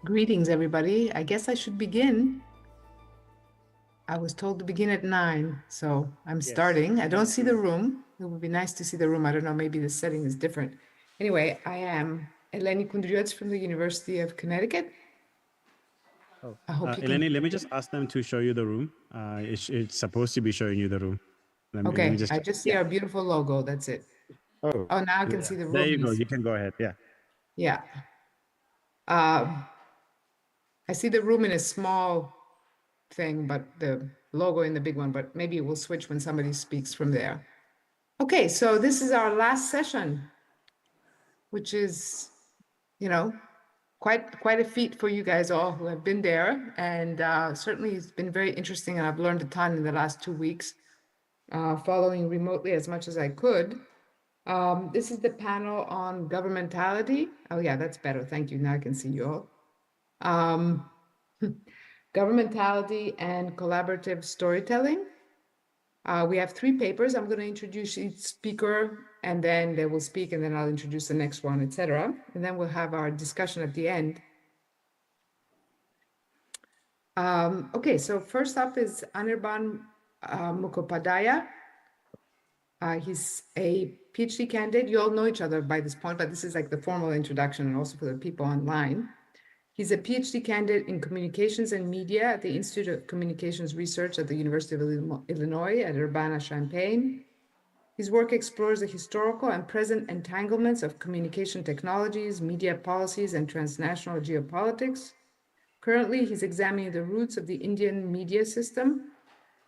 Greetings, everybody. I guess I should begin. I was told to begin at 9, so I'm starting. I don't see the room. It would be nice to see the room. I don't know, maybe the setting is different. Anyway, I am Eleni Coundouriotis from the University of Connecticut. I hope you Eleni, can... let me just ask them to show you the room. It's supposed to be showing you the room. Okay, I just see our beautiful logo. That's it. Oh, now I can see the room. There you go. You can go ahead. Yeah. Yeah. I see the room in a small thing, but the logo in the big one, but maybe it will switch when somebody speaks from there. Okay, so this is our last session, which is, quite a feat for you guys all who have been there. And certainly it's been very interesting, and I've learned a ton in the last 2 weeks, following remotely as much as I could. This is the panel on governmentality. Oh yeah, that's better. Thank you. Now I can see you all. Governmentality and collaborative storytelling. We have 3 papers. I'm going to introduce each speaker, and then they will speak, and then I'll introduce the next one, etc. And then we'll have our discussion at the end. Okay, so first up is Anirban Mukhopadhyay. He's a PhD candidate. You all know each other by this point, but this is like the formal introduction, and also for the people online. He's a PhD candidate in communications and media at the Institute of Communications Research at the University of Illinois at Urbana-Champaign. His work explores the historical and present entanglements of communication technologies, media policies, and transnational geopolitics. Currently, he's examining the roots of the Indian media system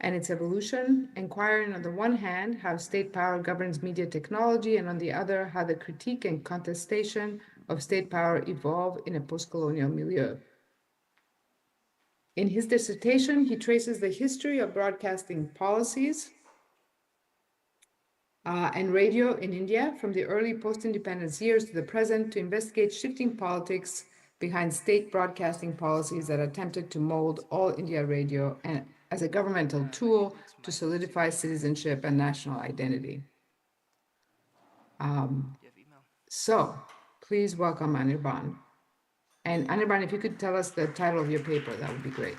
and its evolution, inquiring on the one hand how state power governs media technology, and on the other, how the critique and contestation of state power evolve in a post-colonial milieu. In his dissertation, he traces the history of broadcasting policies and radio in India from the early post-independence years to the present, to investigate shifting politics behind state broadcasting policies that attempted to mold all India radio and as a governmental tool to solidify citizenship and national identity. So please welcome Anirban. And Anirban, if you could tell us the title of your paper, that would be great.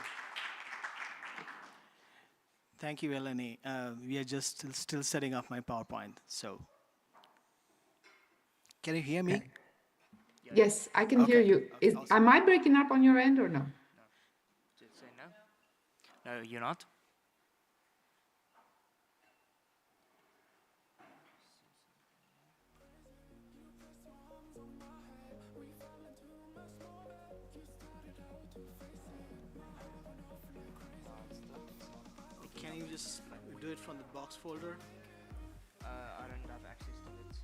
Thank you, Eleni. We are just still setting up my PowerPoint, so. Can you hear me? Yes, I can hear you. Awesome. Am I breaking up on your end or no? Did it say no? No, you're not? Can you just do it from the box folder? I don't have access to it.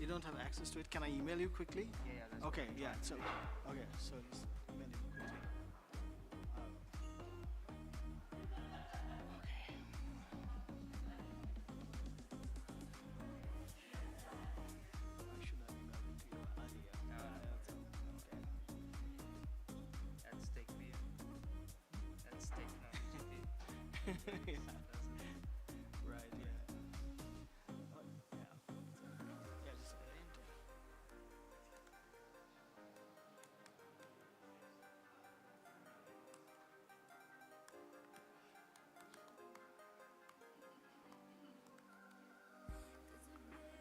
You don't have access to it? Can I email you quickly? Yeah, that's Okay, yeah, so, okay, so just email you quickly. I should have emailed it to you earlier. No, okay. That's take me. That's technology. Yeah. Right, yeah. Oh, yeah. Yeah, just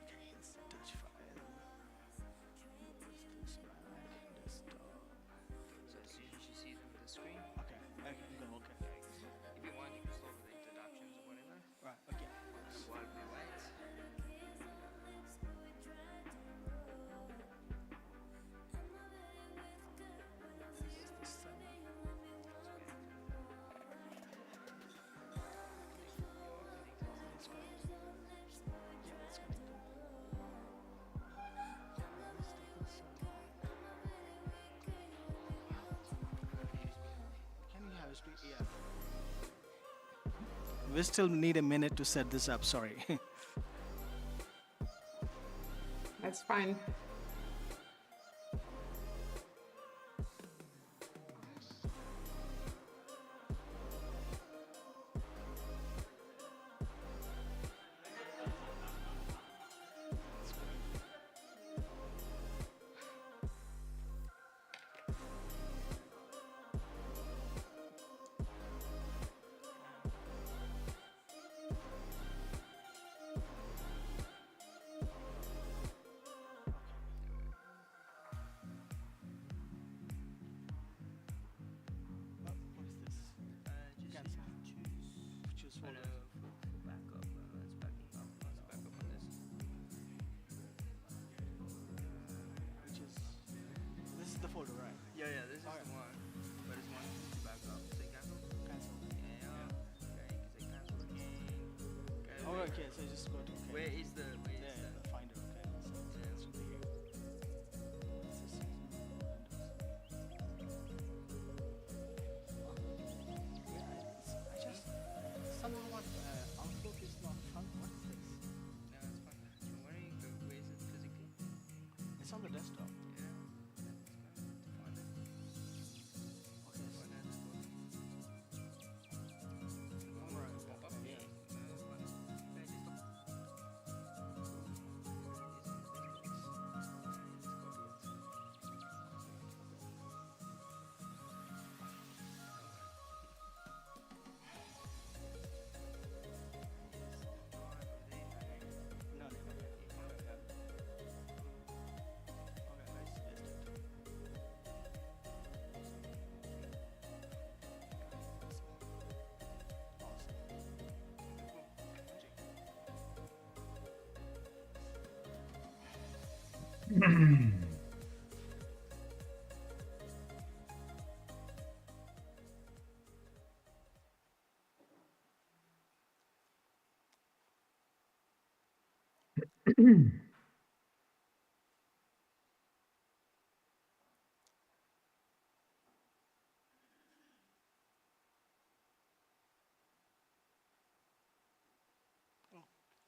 okay, it's a touch file. Where's this desktop? So as soon as you see it on the screen, Okay, I can go, okay. if you want, you can start with the introductions or whatever. Right, okay. While we wait. Can you have a speak? Yeah. We still need a minute to set this up, sorry. That's fine. It's on the desktop.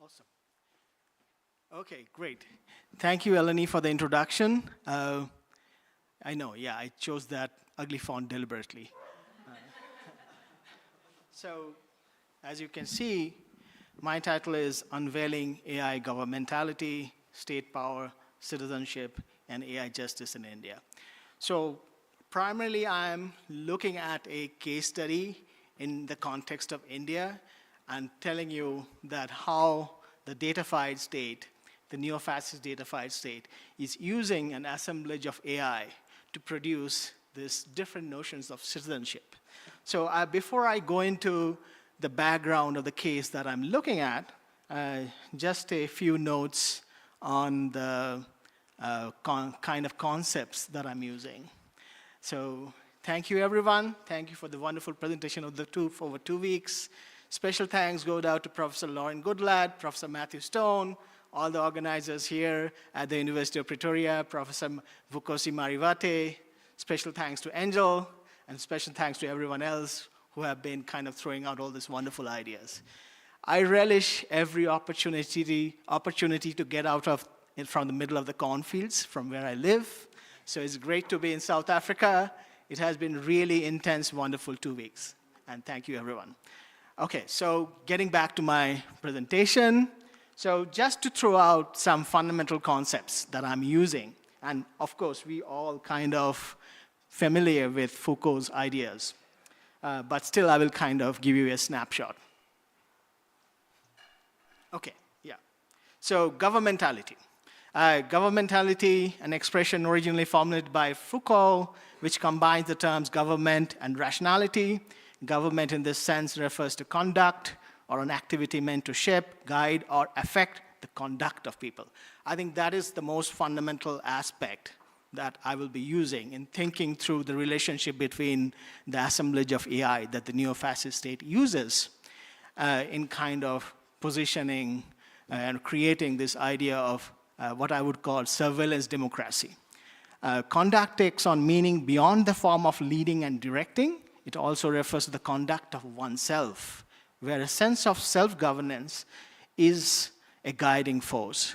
Awesome. Okay, great. Thank you, Eleni, for the introduction. I know, yeah, I chose that ugly font deliberately. So, as you can see, my title is Unveiling AI Governmentality, State Power, Citizenship, and AI Justice in India. So, primarily, I'm looking at a case study in the context of India and telling you that how the datafied state, the neo-fascist datafied state, is using an assemblage of AI to produce these different notions of citizenship. So before I go into the background of the case that I'm looking at, just a few notes on the kind of concepts that I'm using. So thank you, everyone. Thank you for the wonderful presentation of over 2 weeks. Special thanks go out to Professor Lauren Goodlad, Professor Matthew Stone, all the organizers here at the University of Pretoria, Professor Vukosi Marivate. Special thanks to Angel, and special thanks to everyone else who have been kind of throwing out all these wonderful ideas. I relish every opportunity to get out from the middle of the cornfields from where I live. So it's great to be in South Africa. It has been really intense, wonderful 2 weeks. And thank you, everyone. Okay, so getting back to my presentation. So just to throw out some fundamental concepts that I'm using, and of course, we all kind of familiar with Foucault's ideas, but still I will kind of give you a snapshot. Okay, yeah. So governmentality. Governmentality, an expression originally formulated by Foucault, which combines the terms government and rationality. Government in this sense refers to conduct or an activity meant to shape, guide, or affect the conduct of people. I think that is the most fundamental aspect that I will be using in thinking through the relationship between the assemblage of AI that the neo-fascist state uses in kind of positioning and creating this idea of what I would call surveillance democracy. Conduct takes on meaning beyond the form of leading and directing. It also refers to the conduct of oneself, where a sense of self-governance is a guiding force.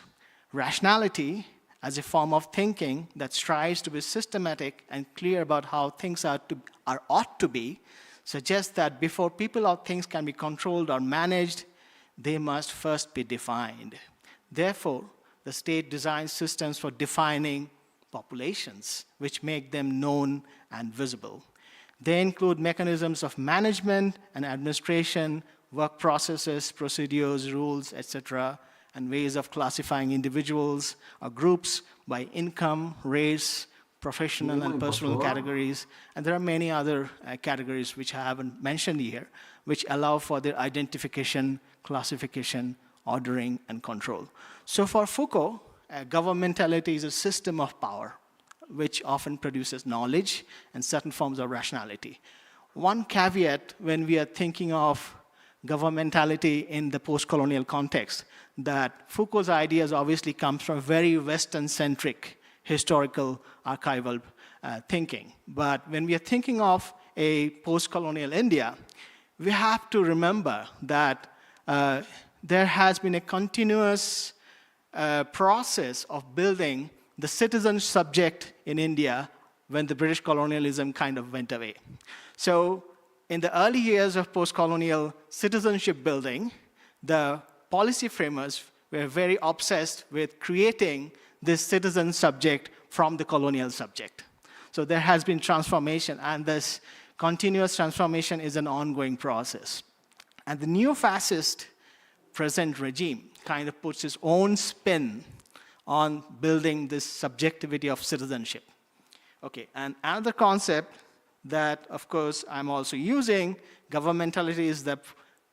Rationality, as a form of thinking that strives to be systematic and clear about how things ought to be, suggests that before people or things can be controlled or managed, they must first be defined. Therefore, the state designs systems for defining populations, which make them known and visible. They include mechanisms of management and administration, work processes, procedures, rules, etc., and ways of classifying individuals or groups by income, race, professional and personal categories. And there are many other categories which I haven't mentioned here, which allow for their identification, classification, ordering, and control. So for Foucault, governmentality is a system of power, which often produces knowledge and certain forms of rationality. One caveat when we are thinking of governmentality in the post-colonial context, that Foucault's ideas obviously come from very Western-centric historical archival thinking. But when we are thinking of a post-colonial India, we have to remember that there has been a continuous process of building the citizen subject in India when the British colonialism kind of went away. So in the early years of post-colonial citizenship building, the policy framers were very obsessed with creating this citizen subject from the colonial subject. So there has been transformation, and this continuous transformation is an ongoing process. And the neo-fascist present regime kind of puts its own spin on building this subjectivity of citizenship. Okay, and another concept that, of course, I'm also using, governmentality is the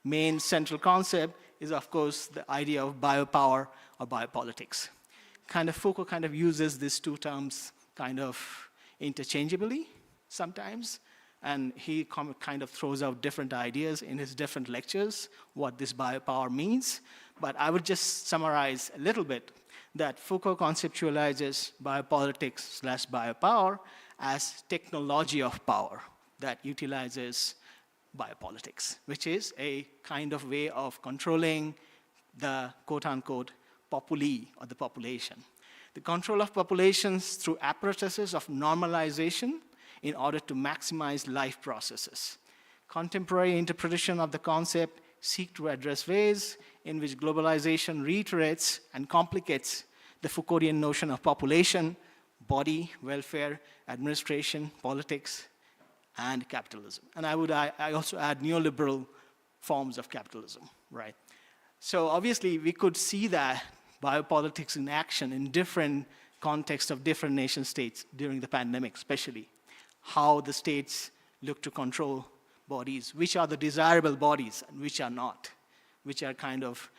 main central concept, is, of course, the idea of biopower or biopolitics. Foucault kind of uses these two terms kind of interchangeably sometimes, and he kind of throws out different ideas in his different lectures, what this biopower means. But I would just summarize a little bit that Foucault conceptualizes biopolitics/biopower as technology of power that utilizes biopolitics, which is a kind of way of controlling the quote-unquote populi, or the population. The control of populations through apparatuses of normalization in order to maximize life processes. Contemporary interpretation of the concept seek to address ways in which globalization reiterates and complicates the Foucauldian notion of population, body, welfare, administration, politics, and capitalism. And I also add neoliberal forms of capitalism, right? So obviously we could see that biopolitics in action in different contexts of different nation states during the pandemic, especially how the states look to control bodies, which are the desirable bodies and which are not, which are kind of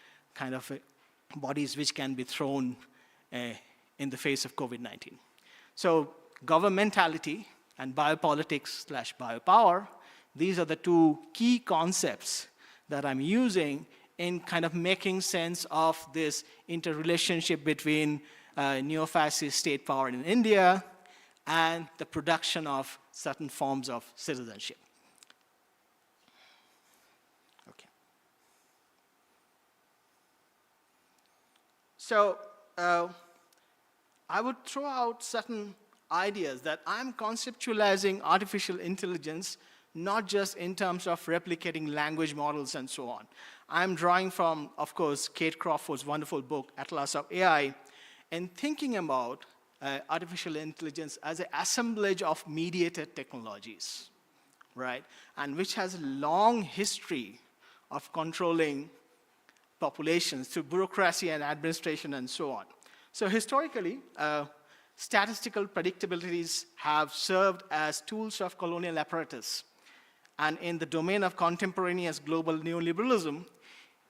bodies which can be thrown in the face of COVID-19. So governmentality and biopolitics/biopower, these are the two key concepts that I'm using in kind of making sense of this interrelationship between neo-fascist state power in India and the production of certain forms of citizenship. Okay. So I would throw out certain ideas that I'm conceptualizing artificial intelligence not just in terms of replicating language models and so on. I'm drawing from, of course, Kate Crawford's wonderful book, Atlas of AI, and thinking about artificial intelligence as an assemblage of mediated technologies, right? And which has a long history of controlling populations through bureaucracy and administration and so on. So historically, statistical predictabilities have served as tools of colonial apparatus. And in the domain of contemporaneous global neoliberalism,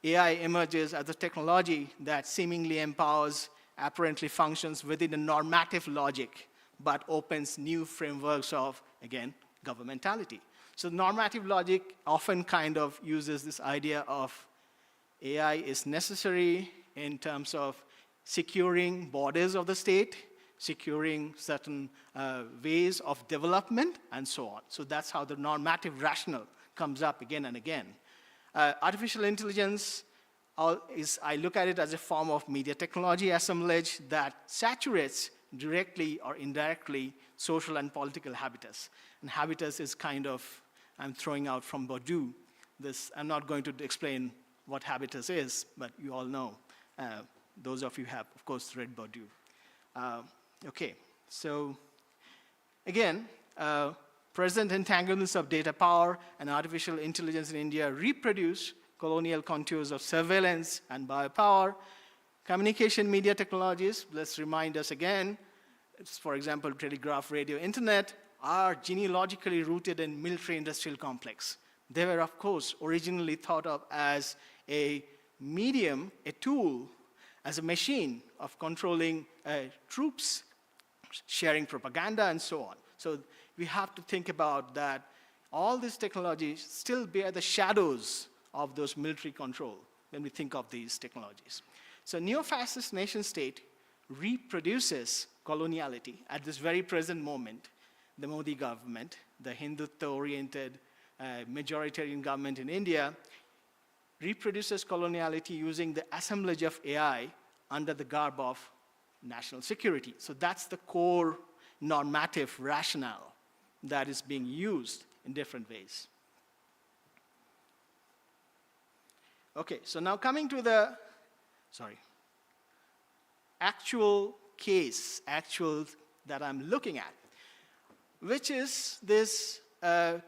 AI emerges as a technology that seemingly empowers, apparently functions within a normative logic, but opens new frameworks of, again, governmentality. So normative logic often kind of uses this idea of AI is necessary in terms of securing borders of the state, securing certain ways of development, and so on. So that's how the normative rationale comes up again and again. Artificial intelligence I look at it as a form of media technology assemblage that saturates directly or indirectly social and political habitus. And habitus is kind of, I'm throwing out from Bode. I'm not going to explain what habitus is, but you all know. Those of you have, of course, read Bode. Okay, so again, present entanglements of data power and artificial intelligence in India reproduce colonial contours of surveillance and biopower. Communication media technologies, let's remind us again, for example, telegraph, radio, internet, are genealogically rooted in military-industrial complex. They were, of course, originally thought of as a medium, a tool, as a machine of controlling troops, sharing propaganda, and so on. So we have to think about that all these technologies still bear the shadows of those military control when we think of these technologies. So neo-fascist nation state reproduces coloniality at this very present moment. The Modi government, the Hindutva-oriented majoritarian government in India, reproduces coloniality using the assemblage of AI under the garb of national security. So that's the core normative rationale that is being used in different ways. Okay, so now coming to the, actual case, that I'm looking at, which is this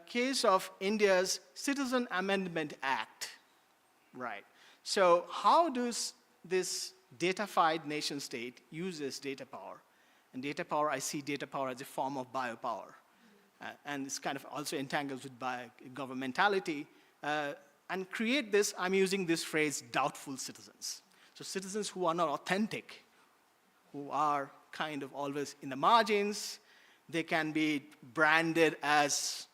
case of India's Citizen Amendment Act, right? So how does this datafied nation state uses data power? And data power, I see data power as a form of biopower. And it's kind of also entangled with governmentality. And create this, I'm using this phrase, doubtful citizens. So citizens who are not authentic, who are kind of always in the margins. They can be branded as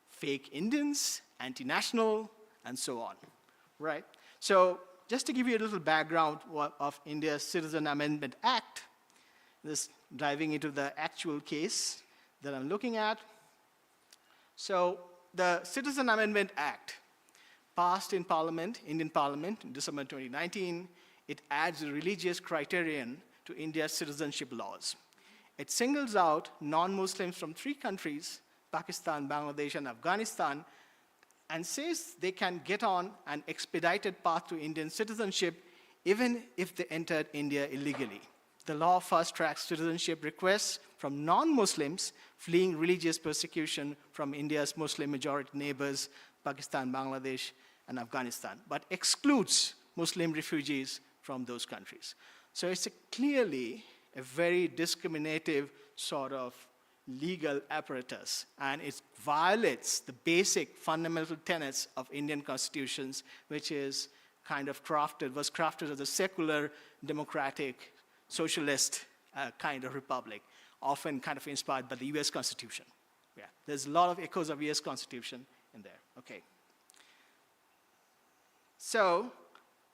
fake Indians, anti-national, and so on, right? So just to give you a little background of India's Citizen Amendment Act, this diving into the actual case that I'm looking at. So the Citizen Amendment Act passed in Parliament, Indian Parliament, in December 2019. It adds a religious criterion to India's citizenship laws. It singles out non-Muslims from 3 countries, Pakistan, Bangladesh, and Afghanistan, and says they can get on an expedited path to Indian citizenship even if they entered India illegally. The law fast-tracks citizenship requests from non-Muslims fleeing religious persecution from India's Muslim-majority neighbors, Pakistan, Bangladesh, and Afghanistan, but excludes Muslim refugees from those countries. So it's clearly a very discriminative sort of legal apparatus, and it violates the basic fundamental tenets of Indian constitutions, which is kind of was crafted as a secular, democratic, socialist kind of republic, often kind of inspired by the US Constitution. Yeah, there's a lot of echoes of US Constitution in there, okay. So,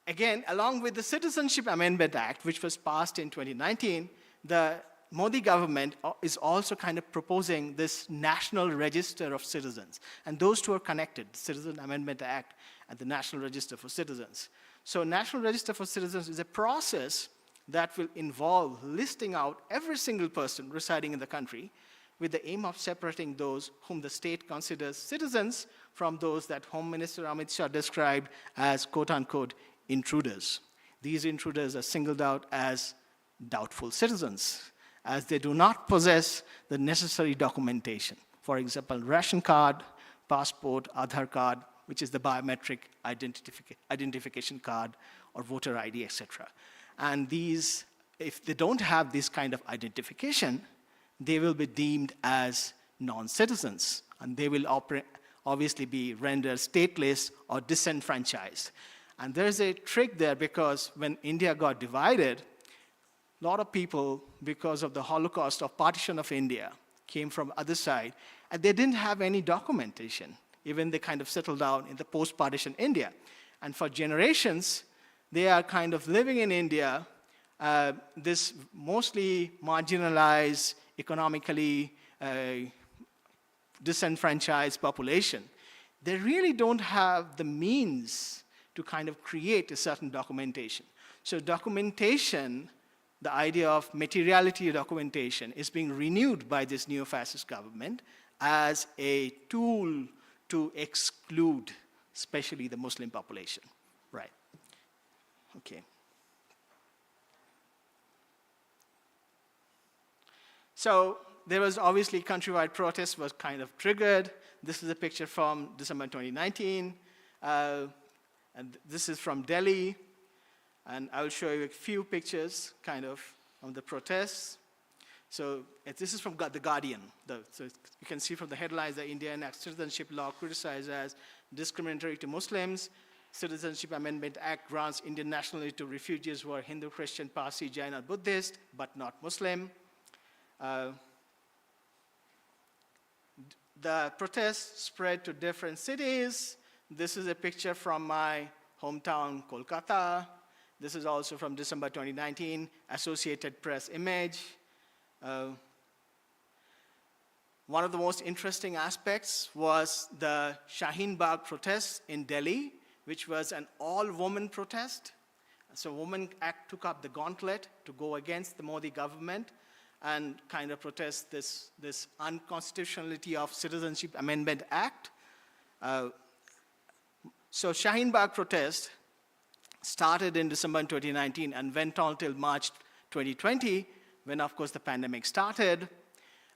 again, along with the Citizenship Amendment Act, which was passed in 2019, the Modi government is also kind of proposing this National Register of Citizens. And those two are connected, the Citizen Amendment Act and the National Register for Citizens. So National Register for Citizens is a process that will involve listing out every single person residing in the country with the aim of separating those whom the state considers citizens from those that Home Minister Amit Shah described as quote-unquote intruders. These intruders are singled out as doubtful citizens, as they do not possess the necessary documentation. For example, ration card, passport, Aadhaar card, which is the biometric identification card, or voter ID, etc. And these, if they don't have this kind of identification, they will be deemed as non-citizens, and they will obviously be rendered stateless or disenfranchised. And there's a trick there, because when India got divided, a lot of people, because of the Holocaust of partition of India, came from other side, and they didn't have any documentation. Even they kind of settled down in the post-partition India. And for generations, they are kind of living in India, this mostly marginalized, economically disenfranchised population. They really don't have the means to kind of create a certain documentation. So documentation, the idea of materiality documentation, is being renewed by this neo-fascist government as a tool to exclude, especially the Muslim population. Right. Okay. So there was obviously countrywide protest was kind of triggered. This is a picture from December 2019. And this is from Delhi. And I'll show you a few pictures kind of the protests. So this is from The Guardian. So you can see from the headlines, the Indian citizenship law criticized as discriminatory to Muslims. Citizenship Amendment Act grants Indian nationality to refugees who are Hindu, Christian, Parsi, Jain, or Buddhist, but not Muslim. The protests spread to different cities. This is a picture from my hometown, Kolkata. This is also from December 2019, Associated Press image. One of the most interesting aspects was the Shaheen Bagh protests in Delhi, which was an all-woman protest. So Women Act took up the gauntlet to go against the Modi government and kind of protest this unconstitutionality of Citizenship Amendment Act. So Shaheen Bagh protest started in December 2019 and went on till March 2020, when of course the pandemic started,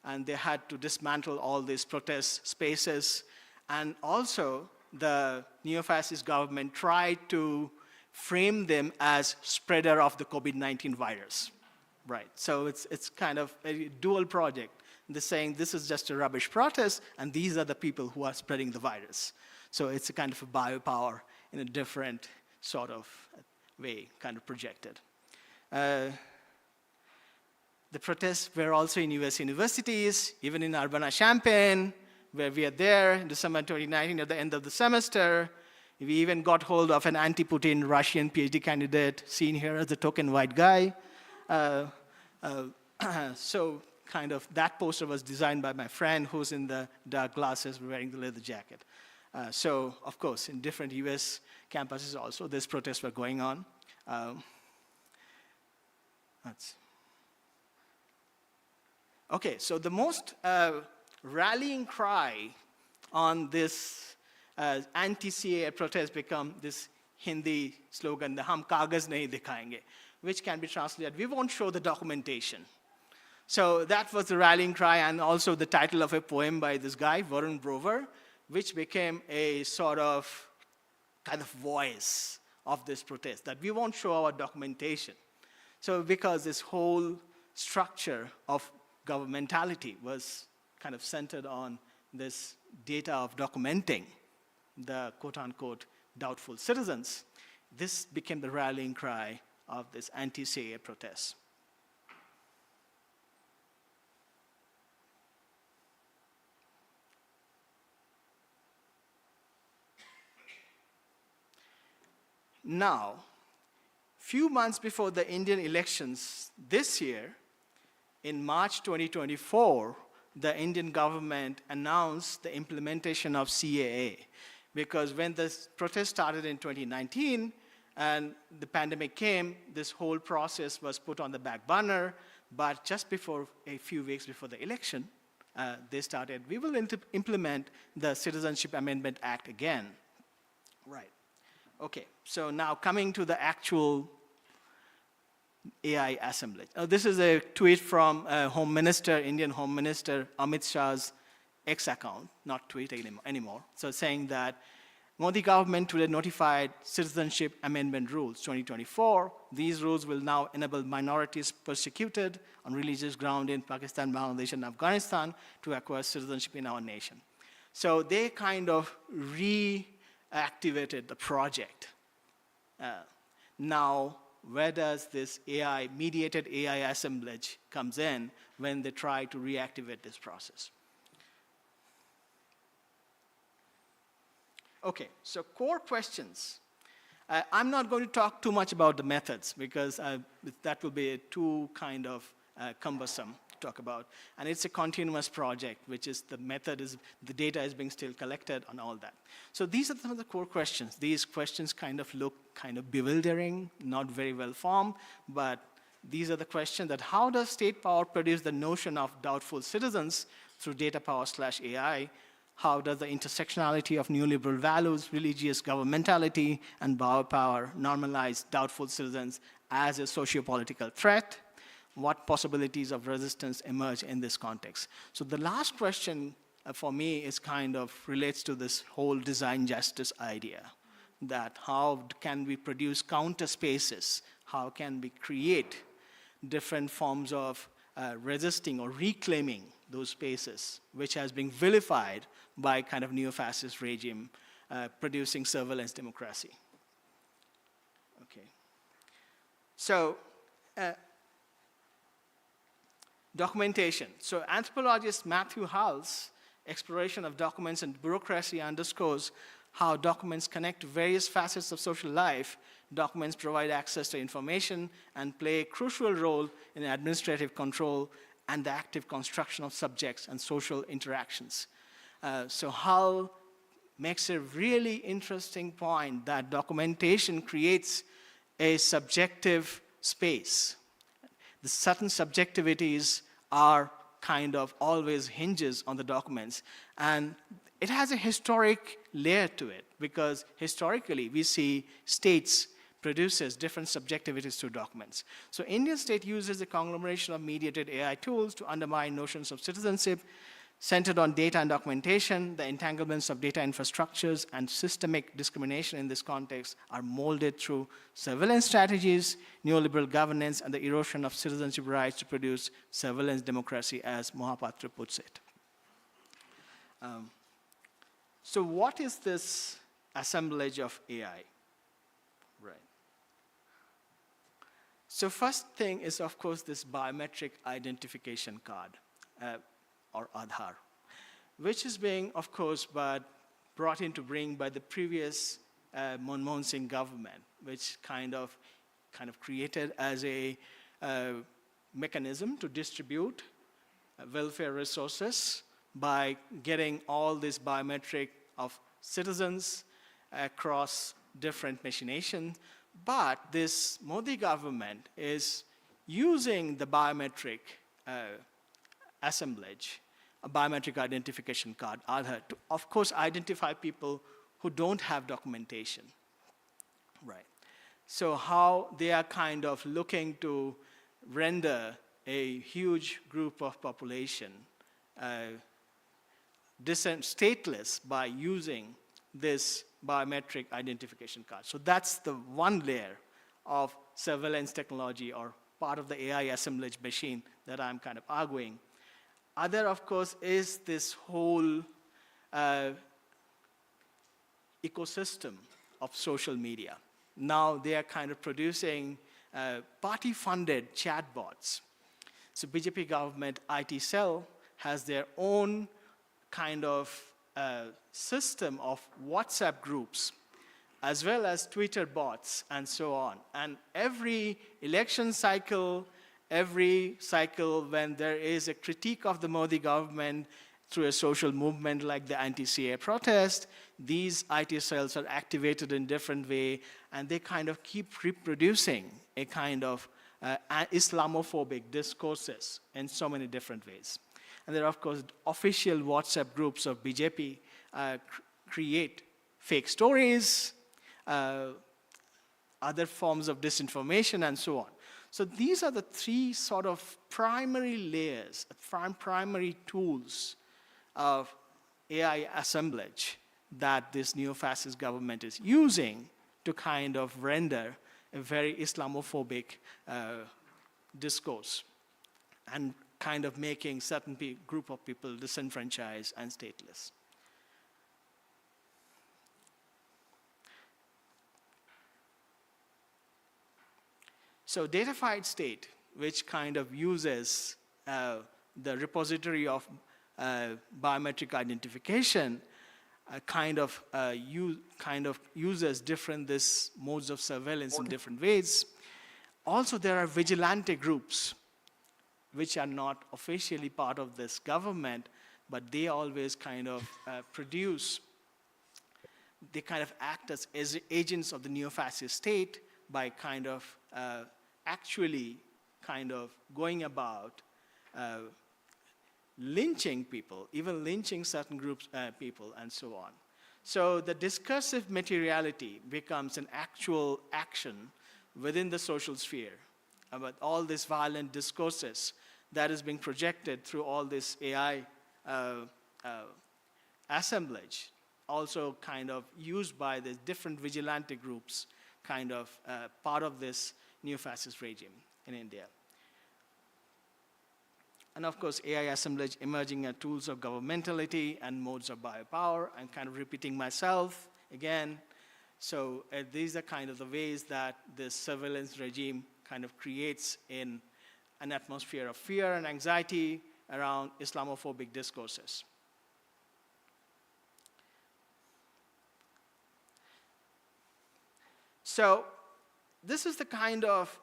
and they had to dismantle all these protest spaces. And also the neo-fascist government tried to frame them as spreader of the COVID-19 virus. Right, so it's kind of a dual project. They're saying this is just a rubbish protest, and these are the people who are spreading the virus. So it's a kind of a biopower in a different sort of way, kind of projected. The protests were also in US universities, even in Urbana, Champaign, where we are there in December 2019 at the end of the semester. We even got hold of an anti-Putin Russian PhD candidate, seen here as the token white guy. So kind of that poster was designed by my friend who's in the dark glasses wearing the leather jacket. So of course, in different US campuses also, these protests were going on. Okay, so the most rallying cry on this anti-CAA protest become this Hindi slogan, the "Hum kaagaz nahi dikhayenge," which can be translated, "We won't show the documentation." So that was the rallying cry, and also the title of a poem by this guy, Varun Brover, which became a sort of kind of voice of this protest, that we won't show our documentation. So because this whole structure of governmentality was kind of centered on this data of documenting the quote-unquote doubtful citizens, this became the rallying cry of this anti-CAA protest. Now, few months before the Indian elections this year, in March 2024, the Indian government announced the implementation of CAA, because when this protest started in 2019 and the pandemic came, this whole process was put on the back burner, but just before, a few weeks before the election, they started, we will implement the Citizenship Amendment Act again. Right, okay, so now coming to the actual AI assemblage. This is a tweet from Home Minister, Indian Home Minister Amit Shah's X account, not tweet anymore. So saying that Modi government today notified Citizenship Amendment Rules 2024. These rules will now enable minorities persecuted on religious ground in Pakistan, Bangladesh, and Afghanistan to acquire citizenship in our nation. So they kind of reactivated the project. Now, where does this AI, mediated AI assemblage comes in when they try to reactivate this process? Okay, so core questions. I'm not going to talk too much about the methods because that will be too kind of cumbersome to talk about. And it's a continuous project, which is the method is, the data is being still collected and all that. So these are some of the core questions. These questions kind of look kind of bewildering, not very well formed, but these are the questions that how does state power produce the notion of doubtful citizens through data power / AI? How does the intersectionality of neoliberal values, religious governmentality, and power normalize doubtful citizens as a socio-political threat? What possibilities of resistance emerge in this context? So the last question for me is kind of relates to this whole design justice idea, that how can we produce counter spaces? How can we create different forms of resisting or reclaiming those spaces, which has been vilified by kind of neo-fascist regime producing surveillance democracy. Okay. So, documentation. So anthropologist Matthew Hull's exploration of documents and bureaucracy underscores how documents connect to various facets of social life. Documents provide access to information and play a crucial role in administrative control and the active construction of subjects and social interactions. So Hull makes a really interesting point that documentation creates a subjective space. The certain subjectivities are kind of always hinges on the documents. And it has a historic layer to it, because historically we see states produces different subjectivities through documents. So Indian state uses a conglomeration of mediated AI tools to undermine notions of citizenship, centered on data and documentation. The entanglements of data infrastructures and systemic discrimination in this context are molded through surveillance strategies, neoliberal governance, and the erosion of citizenship rights to produce surveillance democracy, as Mukhopadhyay puts it. So what is this assemblage of AI? Right. So first thing is, of course, this biometric identification card, or Aadhaar, which is being, of course, brought into being by the previous Manmohan Singh government, which kind of created as a mechanism to distribute welfare resources by getting all this biometric of citizens across different machinations. But this Modi government is using the biometric assemblage, a biometric identification card, Aadhaar, to, of course, identify people who don't have documentation. Right. So how they are kind of looking to render a huge group of population stateless by using this biometric identification card. So that's the one layer of surveillance technology, or part of the AI assemblage machine that I'm kind of arguing. Other, of course, is this whole ecosystem of social media. Now they are kind of producing party-funded chatbots. So BJP government IT cell has their own kind of system of WhatsApp groups, as well as Twitter bots and so on. And every election cycle, every cycle when there is a critique of the Modi government through a social movement like the anti-CA protest, these IT cells are activated in different way, and they kind of keep reproducing a kind of Islamophobic discourses in so many different ways. And there are, of course, official WhatsApp groups of BJP create fake stories, other forms of disinformation, and so on. So these are the three sort of primary layers, primary tools of AI assemblage that this neo-fascist government is using to kind of render a very Islamophobic discourse, and kind of making certain group of people disenfranchised and stateless. So datafied state, which kind of uses the repository of biometric identification, kind of uses different modes of surveillance in different ways. Also, there are vigilante groups, which are not officially part of this government, but they always kind of they kind of act as agents of the neo-fascist state by kind of actually kind of going about lynching people, even lynching certain groups, people, and so on. So the discursive materiality becomes an actual action within the social sphere about all these violent discourses that is being projected through all this AI assemblage, also kind of used by the different vigilante groups, kind of part of this neo-fascist regime in India. And of course, AI assemblage emerging as tools of governmentality and modes of biopower. I'm kind of repeating myself again. So these are kind of the ways that this surveillance regime kind of creates in an atmosphere of fear and anxiety around Islamophobic discourses. So this is the kind of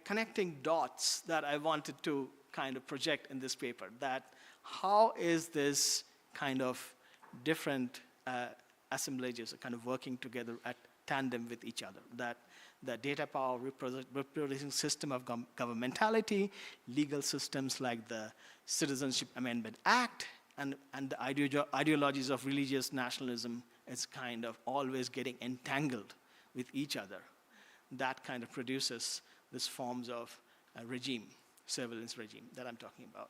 connecting dots that I wanted to kind of project in this paper, that how is this kind of different assemblages kind of working together at tandem with each other, that the data power reproducing system of governmentality, legal systems like the Citizenship Amendment Act, and the ideologies of religious nationalism is kind of always getting entangled with each other. That kind of produces these forms of regime, surveillance regime that I'm talking about.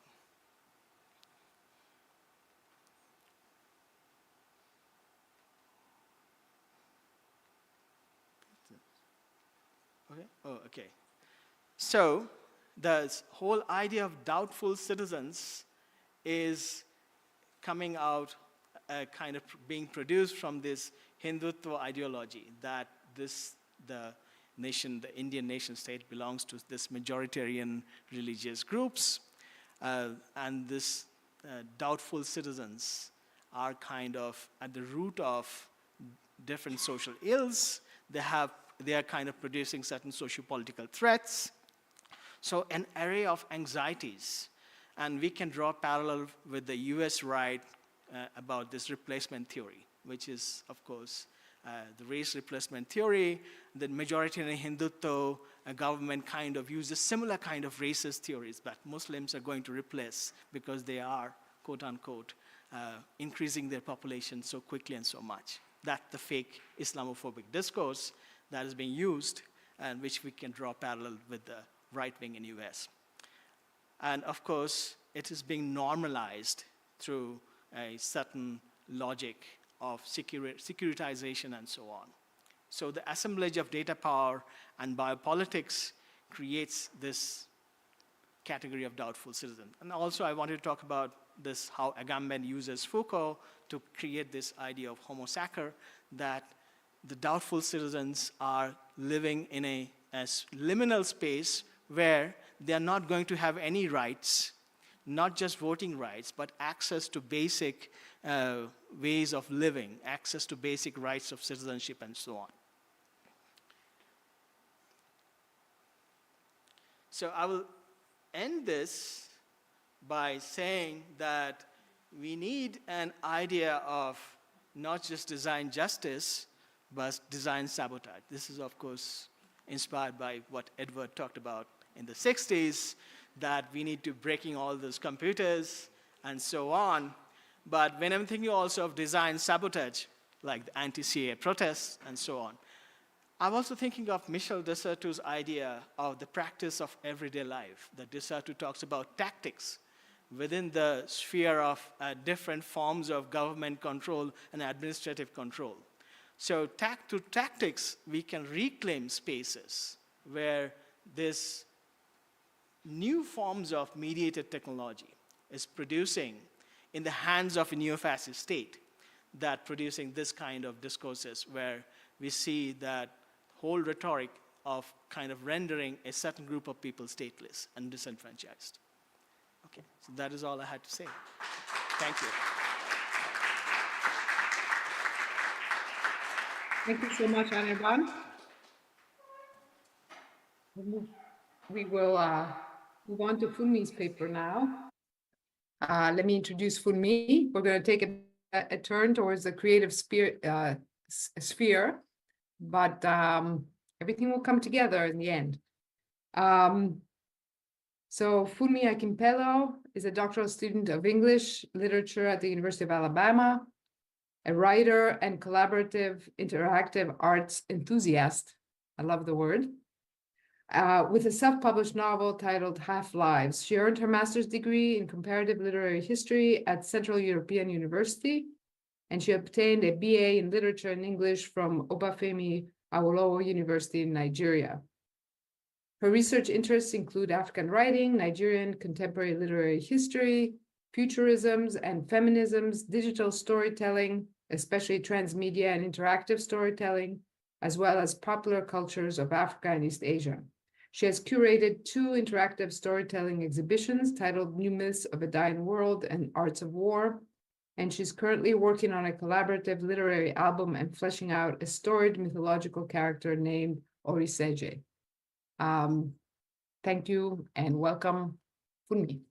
Okay. Oh, okay. So the whole idea of doubtful citizens is coming out, kind of being produced from this Hindutva ideology that the Indian nation state belongs to this majoritarian religious groups, and this doubtful citizens are kind of at the root of different social ills. They are kind of producing certain socio-political threats. So an array of anxieties. And we can draw parallel with the US right about this replacement theory, which is, of course, the race replacement theory. The majoritarian Hindutva government kind of uses similar kind of racist theories that Muslims are going to replace because they are, quote unquote, increasing their population so quickly and so much. That's the fake Islamophobic discourse that is being used, and which we can draw parallel with the right wing in US. And of course, it is being normalized through a certain logic of securitization and so on. So the assemblage of data power and biopolitics creates this category of doubtful citizen. And also I wanted to talk about this, how Agamben uses Foucault to create this idea of homo sacer, that the doubtful citizens are living in a liminal space where they are not going to have any rights, not just voting rights, but access to basic ways of living, access to basic rights of citizenship, and so on. So I will end this by saying that we need an idea of not just design justice, but design sabotage. This is, of course, inspired by what Edward talked about in the 60s, that we need to breaking all those computers and so on. But when I'm thinking also of design sabotage, like the anti-CA protests and so on, I'm also thinking of Michel Desartou's idea of the practice of everyday life. That Desartou talks about tactics within the sphere of different forms of government control and administrative control. So through tactics, we can reclaim spaces where this new forms of mediated technology is producing in the hands of a neo-fascist state, that producing this kind of discourses where we see that whole rhetoric of kind of rendering a certain group of people stateless and disenfranchised. Okay, so that is all I had to say. Thank you. Thank you so much, Anirban. We will move on to Funmi's paper now. Let me introduce Funmi. We're going to take a turn towards the creative sphere, but everything will come together in the end. So Funmi Akinpelu is a doctoral student of English literature at the University of Alabama, a writer and collaborative interactive arts enthusiast. I love the word. With a self-published novel titled Half Lives. She earned her master's degree in comparative literary history at Central European University, and she obtained a BA in literature and English from Obafemi Awolowo University in Nigeria. Her research interests include African writing, Nigerian contemporary literary history, futurisms and feminisms, digital storytelling, especially transmedia and interactive storytelling, as well as popular cultures of Africa and East Asia. She has curated 2 interactive storytelling exhibitions titled New Myths of a Dying World and Arts of War, and she's currently working on a collaborative literary album and fleshing out a storied mythological character named Oriseje. Thank you and welcome, Funmi.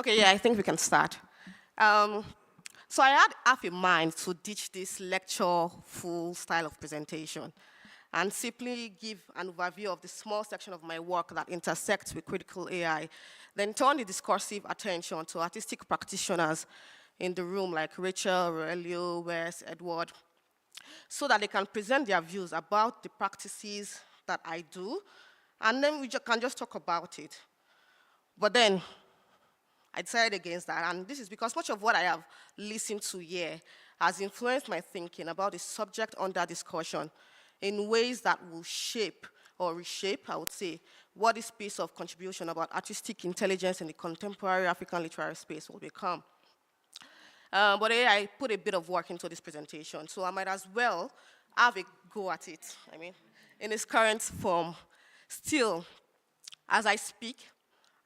Okay, yeah, I think we can start. So I had half in mind to ditch this lecture full style of presentation and simply give an overview of the small section of my work that intersects with critical AI, then turn the discursive attention to artistic practitioners in the room like Rachel, Aurelio, Wes, Edward, so that they can present their views about the practices that I do, and then we can just talk about it. But then I decided against that, and this is because much of what I have listened to here has influenced my thinking about the subject under discussion in ways that will shape or reshape, I would say, what this piece of contribution about artistic intelligence in the contemporary African literary space will become. But I put a bit of work into this presentation, so I might as well have a go at it, in its current form. Still, as I speak,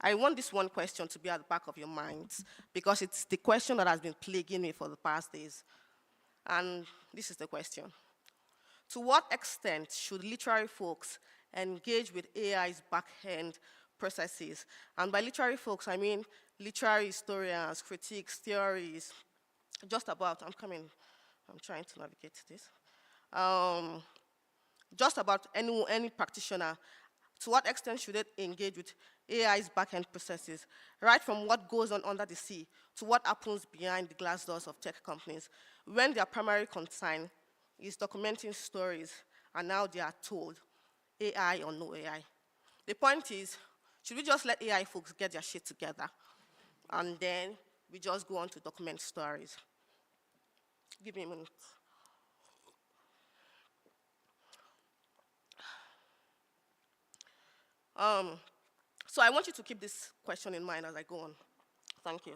I want this one question to be at the back of your minds, because it's the question that has been plaguing me for the past days. And this is the question. To what extent should literary folks engage with AI's back-end processes? And by literary folks, I mean literary historians, critics, theories, just about, I'm trying to navigate this. Just about any practitioner. To what extent should it engage with AI's back-end processes, right from what goes on under the sea to what happens behind the glass doors of tech companies, when their primary concern is documenting stories and now they are told, AI or no AI. The point is, should we just let AI folks get their shit together and then we just go on to document stories? Give me a minute. So I want you to keep this question in mind as I go on. Thank you.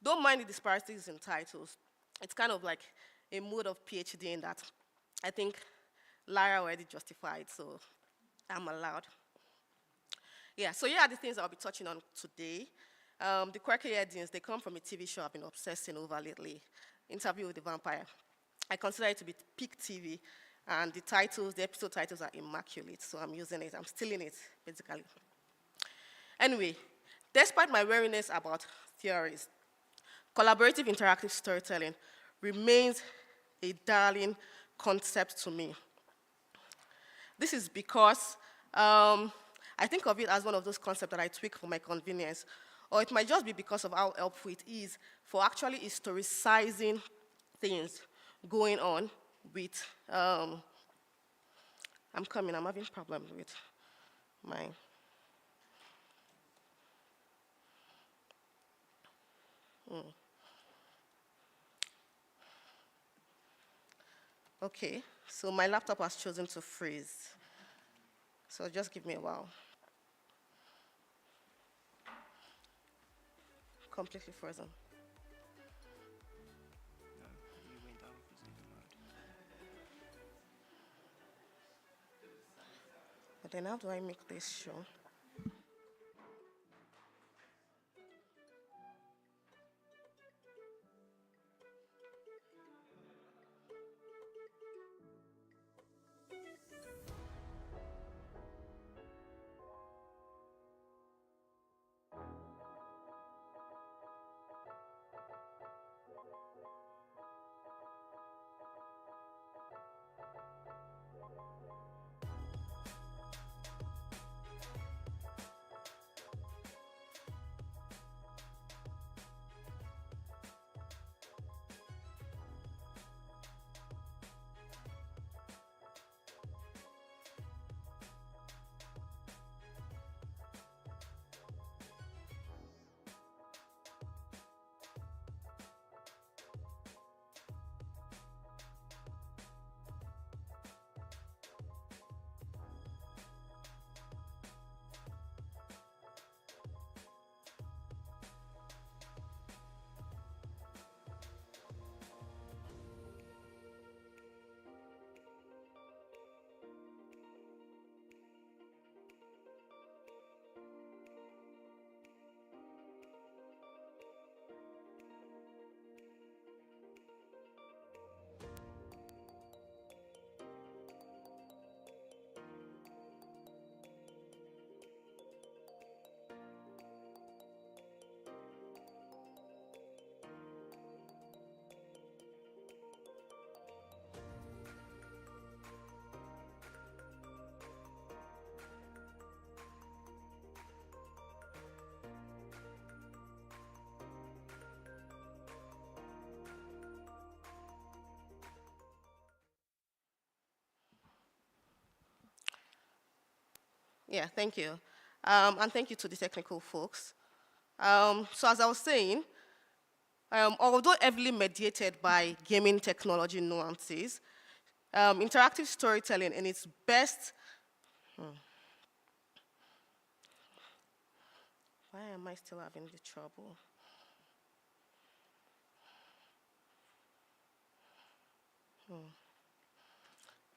Don't mind the disparities in titles. It's kind of like a mode of PhD in that I think Lara already justified, so I'm allowed. Yeah, so here are the things I'll be touching on today. The quirky headings, they come from a TV show I've been obsessing over lately, Interview with the Vampire. I consider it to be peak TV, and the episode titles are immaculate, so I'm using it, I'm stealing it, basically. Anyway, despite my wariness about theories, collaborative interactive storytelling remains a darling concept to me. This is because I think of it as one of those concepts that I tweak for my convenience, or it might just be because of how helpful it is for actually historicizing things going on with, I'm having problems with my, Okay, so my laptop has chosen to freeze. So just give me a while. Completely frozen. No, you went out of presenter mode. But then how do I make this show? Yeah, thank you. And thank you to the technical folks. So as I was saying, although heavily mediated by gaming technology nuances, interactive storytelling in its best... Why am I still having the trouble?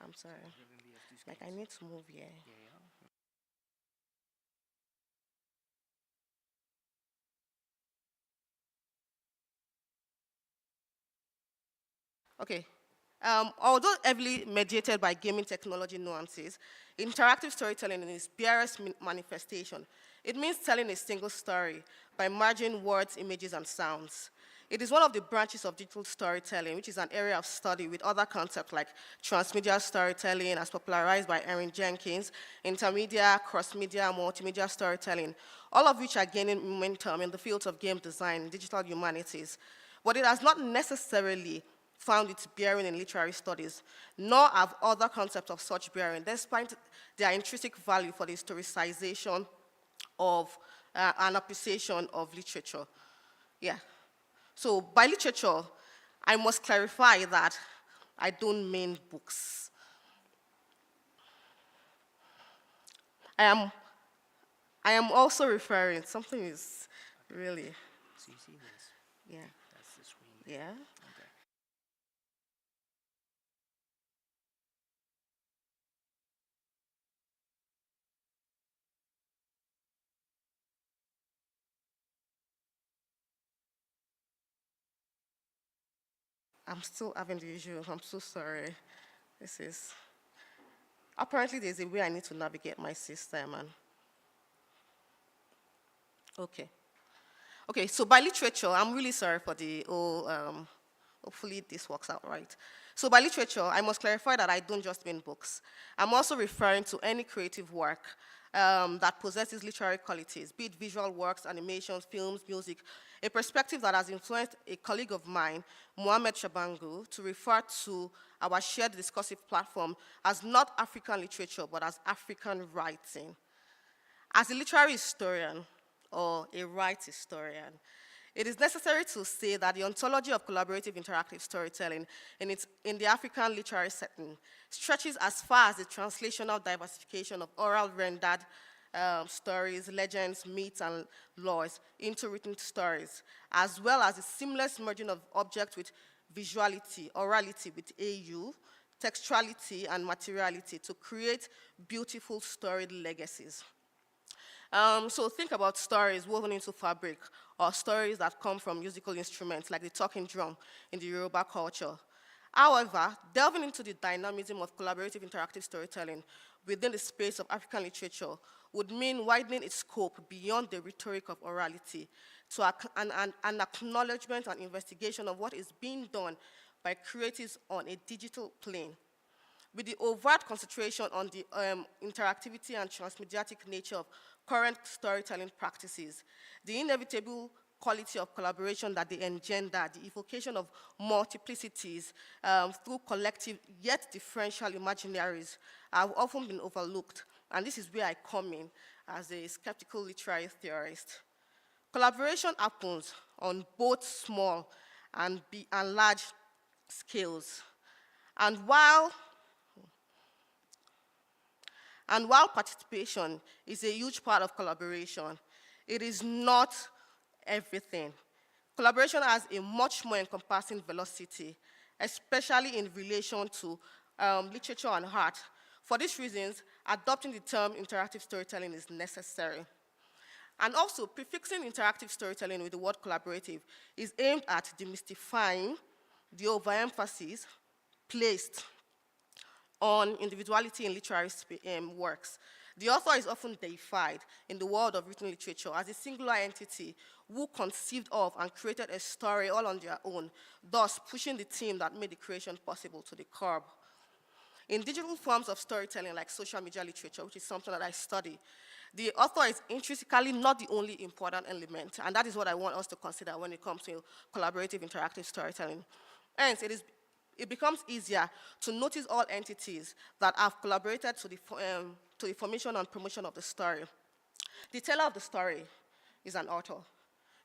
I'm sorry. Like, I need to move here. Okay. Although heavily mediated by gaming technology nuances, interactive storytelling in its barest manifestation, it means telling a single story by merging words, images, and sounds. It is one of the branches of digital storytelling, which is an area of study with other concepts like transmedia storytelling, as popularized by Erin Jenkins, intermedia, cross-media, multimedia storytelling, all of which are gaining momentum in the fields of game design and digital humanities. But it has not necessarily found its bearing in literary studies, nor have other concepts of such bearing, despite their intrinsic value for the historicization of and appreciation of literature. Yeah. So by literature, I must clarify that I don't mean books. I am also referring, something is really... So you see this? Yeah. That's the screen. Yeah. Okay. I'm still having the issue. I'm so sorry. This is... Apparently, there's a way I need to navigate my system. Okay. Okay, so by literature, I'm really sorry for the whole... hopefully, this works out right. So by literature, I must clarify that I don't just mean books. I'm also referring to any creative work that possesses literary qualities, be it visual works, animations, films, music, a perspective that has influenced a colleague of mine, Mohammed Shabangu, to refer to our shared discursive platform as not African literature, but as African writing. As a literary historian, or a right historian, it is necessary to say that the ontology of collaborative interactive storytelling in the African literary setting stretches as far as the translational diversification of oral rendered stories, legends, myths, and laws into written stories, as well as the seamless merging of objects with visuality, orality with AU, textuality, and materiality to create beautiful storied legacies. So think about stories woven into fabric, or stories that come from musical instruments like the talking drum in the Yoruba culture. However, delving into the dynamism of collaborative interactive storytelling within the space of African literature would mean widening its scope beyond the rhetoric of orality to an acknowledgement and investigation of what is being done by creatives on a digital plane, with the overt concentration on the interactivity and transmediatic nature of current storytelling practices, the inevitable quality of collaboration that they engender, the evocation of multiplicities through collective yet differential imaginaries have often been overlooked, and this is where I come in as a skeptical literary theorist. Collaboration happens on both small and large scales, and while participation is a huge part of collaboration, it is not everything. Collaboration has a much more encompassing velocity, especially in relation to literature and art. For these reasons, adopting the term interactive storytelling is necessary. And also, prefixing interactive storytelling with the word collaborative is aimed at demystifying the overemphasis placed on individuality in literary works. The author is often deified in the world of written literature as a singular entity who conceived of and created a story all on their own, thus pushing the theme that made the creation possible to the curb. In digital forms of storytelling like social media literature, which is something that I study, the author is intrinsically not the only important element, and that is what I want us to consider when it comes to collaborative interactive storytelling. Hence, it it becomes easier to notice all entities that have collaborated to the formation and promotion of the story. The teller of the story is an author.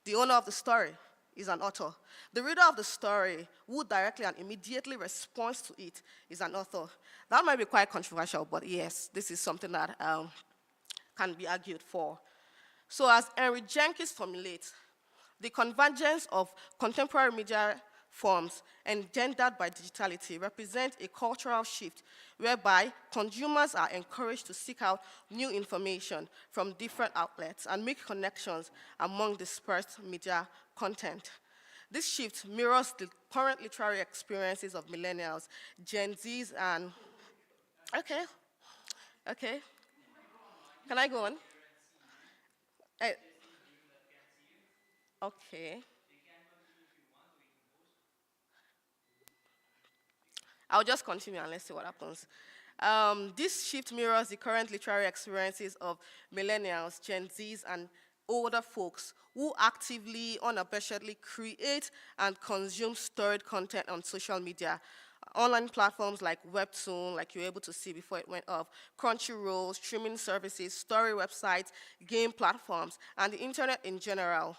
The owner of the story is an author. The reader of the story, who directly and immediately responds to it, is an author. That might be quite controversial, but yes, this is something that can be argued for. So as Henry Jenkins formulates, the convergence of contemporary media forms engendered by digitality represent a cultural shift whereby consumers are encouraged to seek out new information from different outlets and make connections among dispersed media content. This shift mirrors the current literary experiences of millennials, Gen Zs, and... Okay. Can I go on? Okay. I'll just continue and let's see what happens. This shift mirrors the current literary experiences of millennials, Gen Zs, and older folks who actively, unabashedly create and consume storied content on social media. Online platforms like Webtoon, like you were able to see before it went off, Crunchyroll, streaming services, story websites, game platforms, and the internet in general.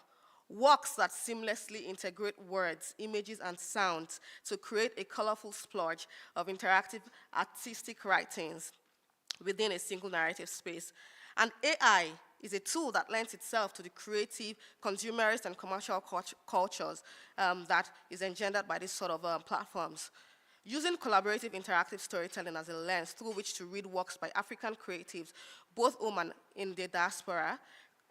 Works that seamlessly integrate words, images, and sounds to create a colorful splurge of interactive artistic writings within a single narrative space. And AI is a tool that lends itself to the creative, consumerist, and commercial cultures that is engendered by these sort of platforms. Using collaborative interactive storytelling as a lens through which to read works by African creatives, both home and in the diaspora,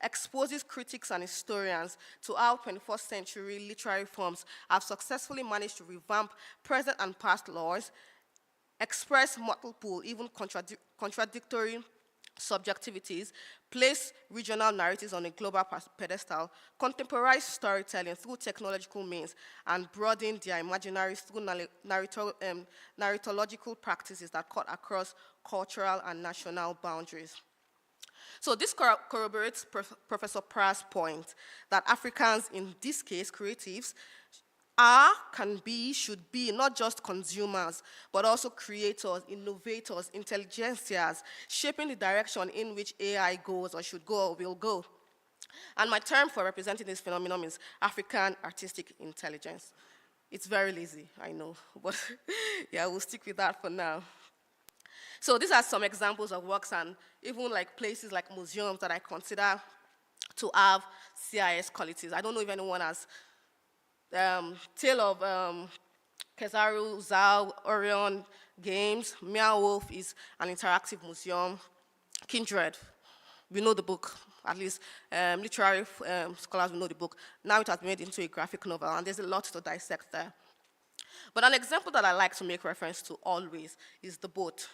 exposes critics and historians to how 21st century literary forms have successfully managed to revamp present and past laws, express multiple, even contradictory subjectivities, place regional narratives on a global pedestal, contemporize storytelling through technological means, and broaden their imaginaries through narratological practices that cut across cultural and national boundaries. So this corroborates Professor Pra's point that Africans, in this case creatives, are, can be, should be not just consumers, but also creators, innovators, intelligentsias, shaping the direction in which AI goes or should go or will go. And my term for representing this phenomenon is African artistic intelligence. It's very lazy, I know, but yeah, we'll stick with that for now. So these are some examples of works and even like places like museums that I consider to have CIS qualities. I don't know if anyone has Tale of Kesaru, Zao, Orion Games. Meow Wolf is an interactive museum. Kindred, we know the book, at least literary scholars will know the book. Now it has been made into a graphic novel, and there's a lot to dissect there. But an example that I like to make reference to always is the boat.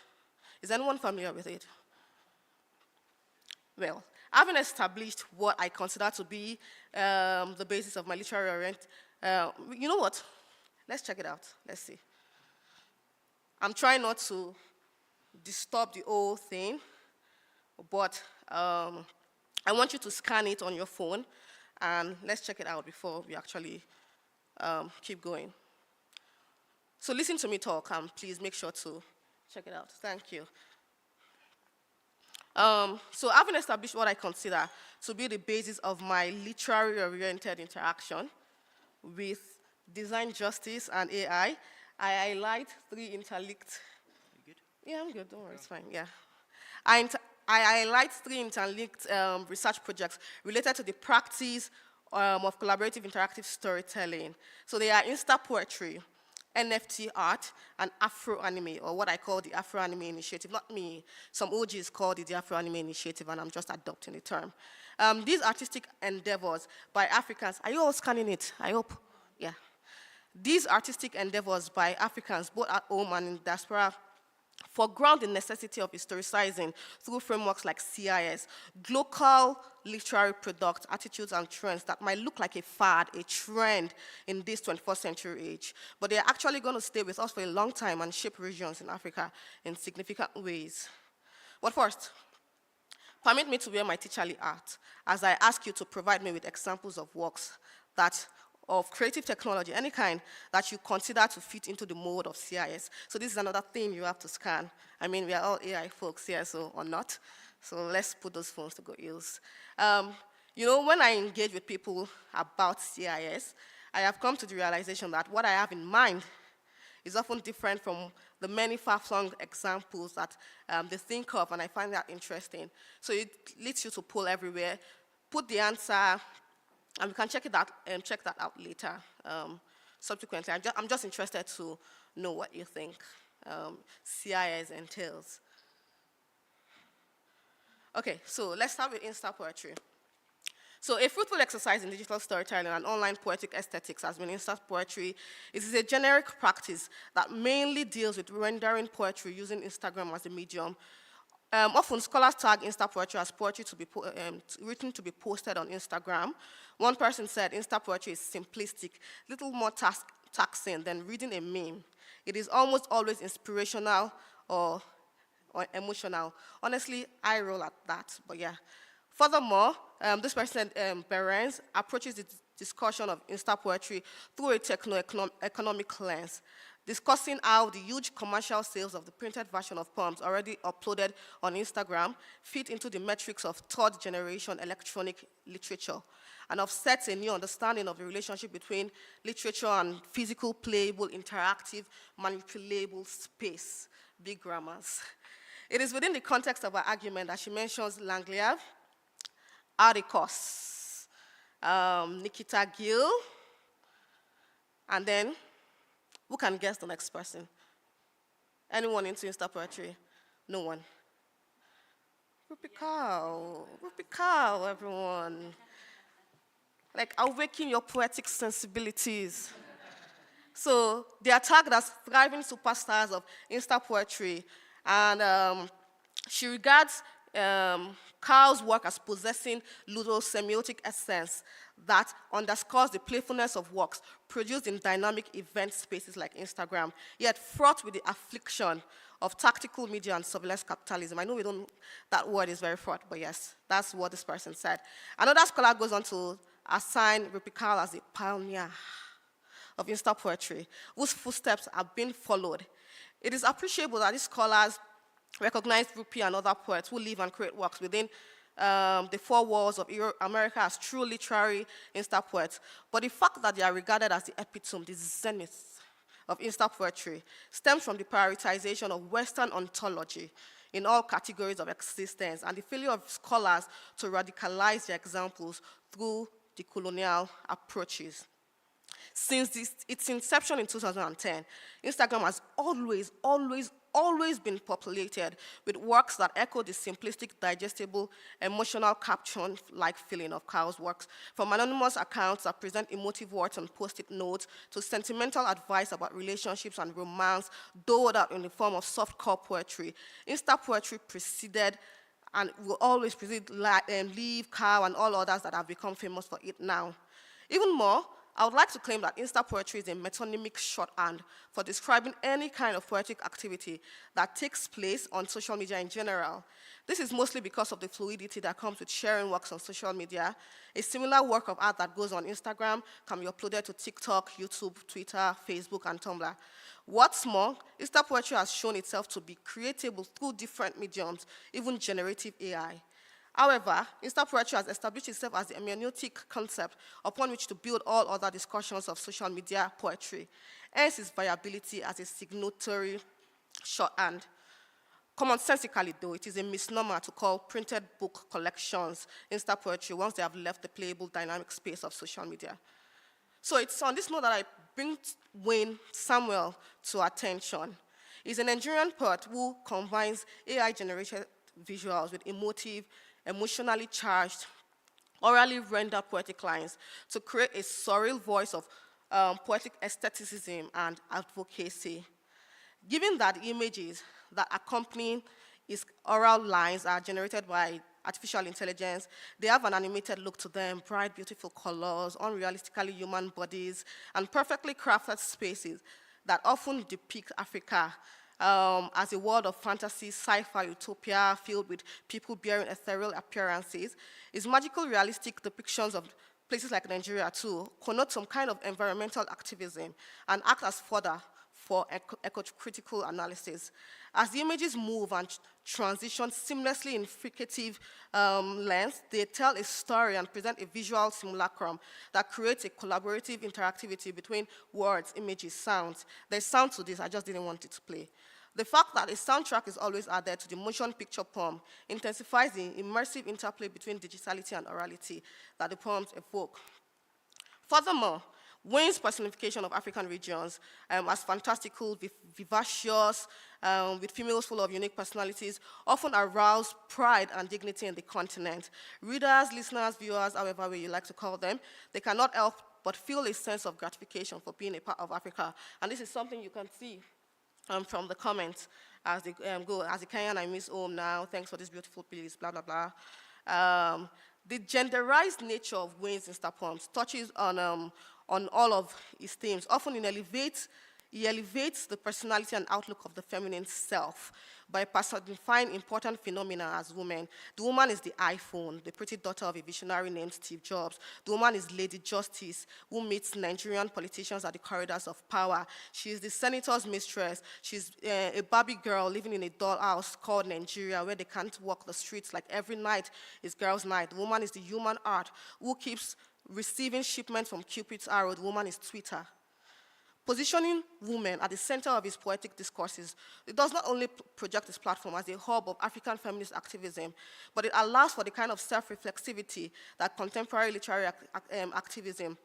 Is anyone familiar with it? Well, having established what I consider to be the basis of my literary orientation, you know what? Let's check it out. Let's see. I'm trying not to disturb the whole thing, but I want you to scan it on your phone, and let's check it out before we actually keep going. So listen to me talk, and please make sure to check it out. Thank you. So having established what I consider to be the basis of my literary-oriented interaction with design justice and AI, I highlight three interlinked... You good? Yeah, I'm good. Don't worry, it's fine. Yeah. I highlight three interlinked research projects related to the practice of collaborative interactive storytelling. So they are Insta Poetry, NFT art, and Afro Anime, or what I call the Afro Anime Initiative. Not me, some OGs called it the Afro Anime Initiative, and I'm just adopting the term. These artistic endeavors by Africans, are you all scanning it? I hope, yeah. These artistic endeavors by Africans, both at home and in diaspora, foreground the necessity of historicizing through frameworks like CIS, local literary products, attitudes, and trends that might look like a fad, a trend in this 21st century age, but they're actually going to stay with us for a long time and shape regions in Africa in significant ways. But first, permit me to wear my teacherly hat as I ask you to provide me with examples of works that of creative technology, any kind, that you consider to fit into the mode of CIS. So this is another thing you have to scan. I mean, we are all AI folks here, so or not. So let's put those phones to good use. You know, when I engage with people about CIS, I have come to the realization that what I have in mind is often different from the many far-flung examples that they think of, and I find that interesting. So it leads you to pull everywhere, put the answer, and we can check that out later. Subsequently, I'm just interested to know what you think CIS entails. Okay, so let's start with Insta poetry. So a fruitful exercise in digital storytelling and online poetic aesthetics has been Insta poetry. It is a generic practice that mainly deals with rendering poetry using Instagram as a medium. Often scholars tag Insta poetry as poetry to be written to be posted on Instagram. One person said Insta poetry is simplistic, little more taxing than reading a meme. It is almost always inspirational or emotional. Honestly, I roll at that, but yeah. Furthermore, this person, Berens, approaches the discussion of Insta poetry through a techno-economic lens, discussing how the huge commercial sales of the printed version of poems already uploaded on Instagram fit into the metrics of third-generation electronic literature, and offsets a new understanding of the relationship between literature and physical, playable, interactive, manipulable space. Big grammars. It is within the context of her argument that she mentions Langlia, Arikos, Nikita Gill, and then, who can guess the next person? Anyone into Insta poetry? No one. Rupi Kaur, everyone. Like, awaken your poetic sensibilities. So they are tagged as thriving superstars of Insta poetry, and she regards Kaur's work as possessing ludo-semiotic essence that underscores the playfulness of works produced in dynamic event spaces like Instagram, yet fraught with the affliction of tactical media and surveillance capitalism. I know that word is very fraught, but yes, that's what this person said. Another scholar goes on to assign Rupi Kaur as a pioneer of Insta poetry, whose footsteps have been followed. It is appreciable that these scholars recognize Rupi and other poets who live and create works within the four walls of America as true literary Insta poets. But the fact that they are regarded as the epitome, the zenith of Insta poetry, stems from the prioritization of Western ontology in all categories of existence and the failure of scholars to radicalize their examples through the colonial approaches. Since its inception in 2010, Instagram has always been populated with works that echo the simplistic, digestible, emotional caption-like feeling of Kaur's works, from anonymous accounts that present emotive words on post-it notes to sentimental advice about relationships and romance, doled out in the form of softcore poetry. Insta poetry preceded and will always precede Leave, Kaur, and all others that have become famous for it now. Even more, I would like to claim that Insta poetry is a metonymic shorthand for describing any kind of poetic activity that takes place on social media in general. This is mostly because of the fluidity that comes with sharing works on social media. A similar work of art that goes on Instagram can be uploaded to TikTok, YouTube, Twitter, Facebook, and Tumblr. What's more, Insta poetry has shown itself to be creatable through different mediums, even generative AI. However, Insta poetry has established itself as the hermeneutic concept upon which to build all other discussions of social media poetry, hence its viability as a signatory shorthand. Commonsensically, though, it is a misnomer to call printed book collections Insta poetry once they have left the playable dynamic space of social media. So it's on this note that I bring Wayne Samuel to attention. He's a Nigerian poet who combines AI-generated visuals with emotionally charged, orally rendered poetic lines to create a surreal voice of poetic aestheticism and advocacy. Given that the images that accompany his oral lines are generated by artificial intelligence, they have an animated look to them, bright, beautiful colors, unrealistically human bodies, and perfectly crafted spaces that often depict Africa as a world of fantasy, sci-fi utopia filled with people bearing ethereal appearances. His magical realistic depictions of places like Nigeria too, connote some kind of environmental activism and act as fodder for eco-critical analysis. As the images move and transition seamlessly in fricative lens, they tell a story and present a visual simulacrum that creates a collaborative interactivity between words, images, sounds. There's sound to this, I just didn't want it to play. The fact that a soundtrack is always added to the motion picture poem intensifies the immersive interplay between digitality and orality that the poems evoke. Furthermore, Wayne's personification of African regions as fantastical, vivacious, with females full of unique personalities, often arouse pride and dignity in the continent. Readers, listeners, viewers, however way you like to call them, they cannot help but feel a sense of gratification for being a part of Africa. And this is something you can see from the comments as they go, as a Kenyan, I miss home now, thanks for this beautiful piece, blah, blah, blah. The genderized nature of Wayne's Insta poems touches on all of his themes. Often he elevates the personality and outlook of the feminine self by personifying important phenomena as women. The woman is the iPhone, the pretty daughter of a visionary named Steve Jobs. The woman is Lady Justice, who meets Nigerian politicians at the corridors of power. She is the senator's mistress. She's a Barbie girl living in a dollhouse called Nigeria, where they can't walk the streets like every night is girls' night. The woman is the human art, who keeps receiving shipments from Cupid's arrow. The woman is Twitter. Positioning women at the center of his poetic discourses, it does not only project his platform as a hub of African feminist activism, but it allows for the kind of self-reflexivity that contemporary literary activism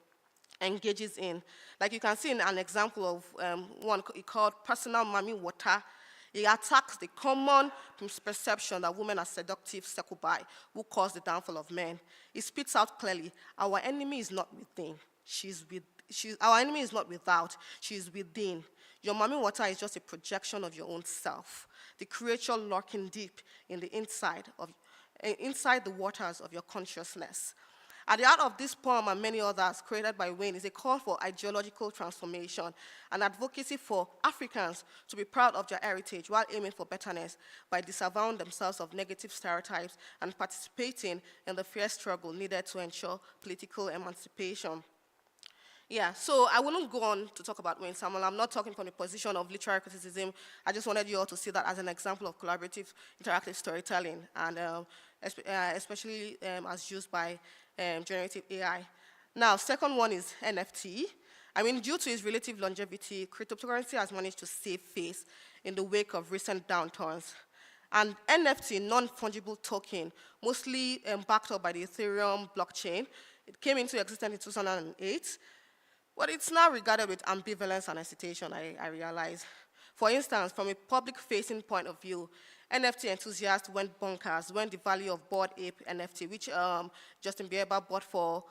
engages in. Like you can see in an example of one called Personal Mami Water. He attacks the common misperception that women are seductive succubi who cause the downfall of men. He spits out clearly, our enemy is not within, our enemy is not without, she is within. Your mommy water is just a projection of your own self, the creature lurking deep in the inside the waters of your consciousness. At the heart of this poem and many others created by Wayne is a call for ideological transformation and advocacy for Africans to be proud of their heritage while aiming for betterness by disavowing themselves of negative stereotypes and participating in the fierce struggle needed to ensure political emancipation. Yeah, so I wouldn't go on to talk about Wayne Samuel. I'm not talking from the position of literary criticism. I just wanted you all to see that as an example of collaborative, interactive storytelling, and especially as used by generative AI. Now, second one is NFT. I mean, due to its relative longevity, cryptocurrency has managed to save face in the wake of recent downturns. And NFT, non-fungible token, mostly backed up by the Ethereum blockchain, it came into existence in 2008. But it's now regarded with ambivalence and hesitation, I realize. For instance, from a public-facing point of view, NFT enthusiasts went bonkers when the value of Bored Ape NFT, which Justin Bieber bought for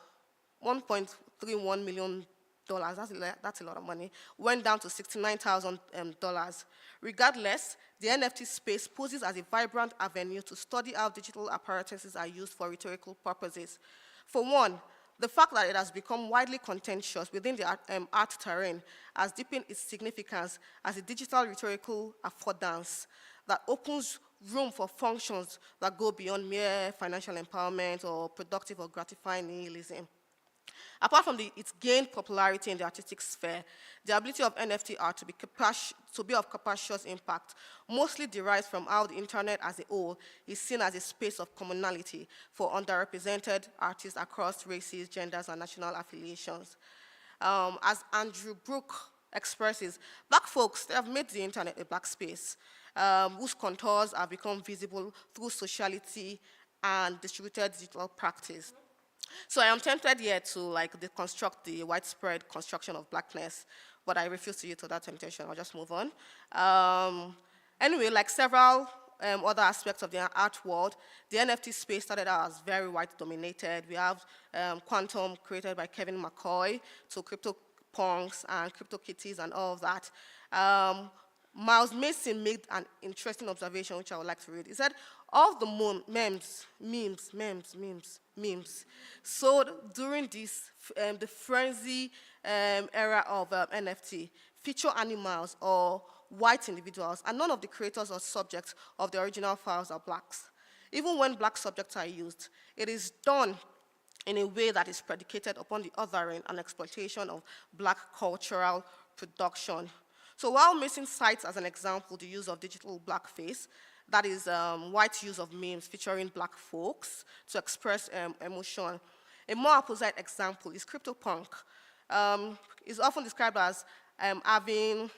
$1.31 million, that's a lot of money, went down to $69,000. Regardless, the NFT space poses as a vibrant avenue to study how digital apparatuses are used for rhetorical purposes. For one, the fact that it has become widely contentious within the art terrain has deepened its significance as a digital rhetorical affordance that opens room for functions that go beyond mere financial empowerment or productive or gratifying nihilism. Apart from its gained popularity in the artistic sphere, the ability of NFT art to be of capacious impact mostly derives from how the internet as a whole is seen as a space of commonality for underrepresented artists across races, genders, and national affiliations. As Andrew Brooke expresses, Black folks, they have made the internet a black space, whose contours have become visible through sociality and distributed digital practice. So I am tempted here to deconstruct the widespread construction of blackness, but I refuse to yield to that temptation. I'll just move on. Anyway, like several other aspects of the art world, the NFT space started out as very white dominated. We have Quantum created by Kevin McCoy, to CryptoPunks and CryptoKitties and all of that. Miles Mason made an interesting observation, which I would like to read. He said, all the memes. So during this, the frenzy era of NFT, feature animals or white individuals, and none of the creators or subjects of the original files are blacks. Even when black subjects are used, it is done in a way that is predicated upon the othering and exploitation of Black cultural production. So while Mason cites as an example the use of digital blackface, that is white use of memes featuring Black folks to express emotion, a more opposite example is CryptoPunk. It's often described as having,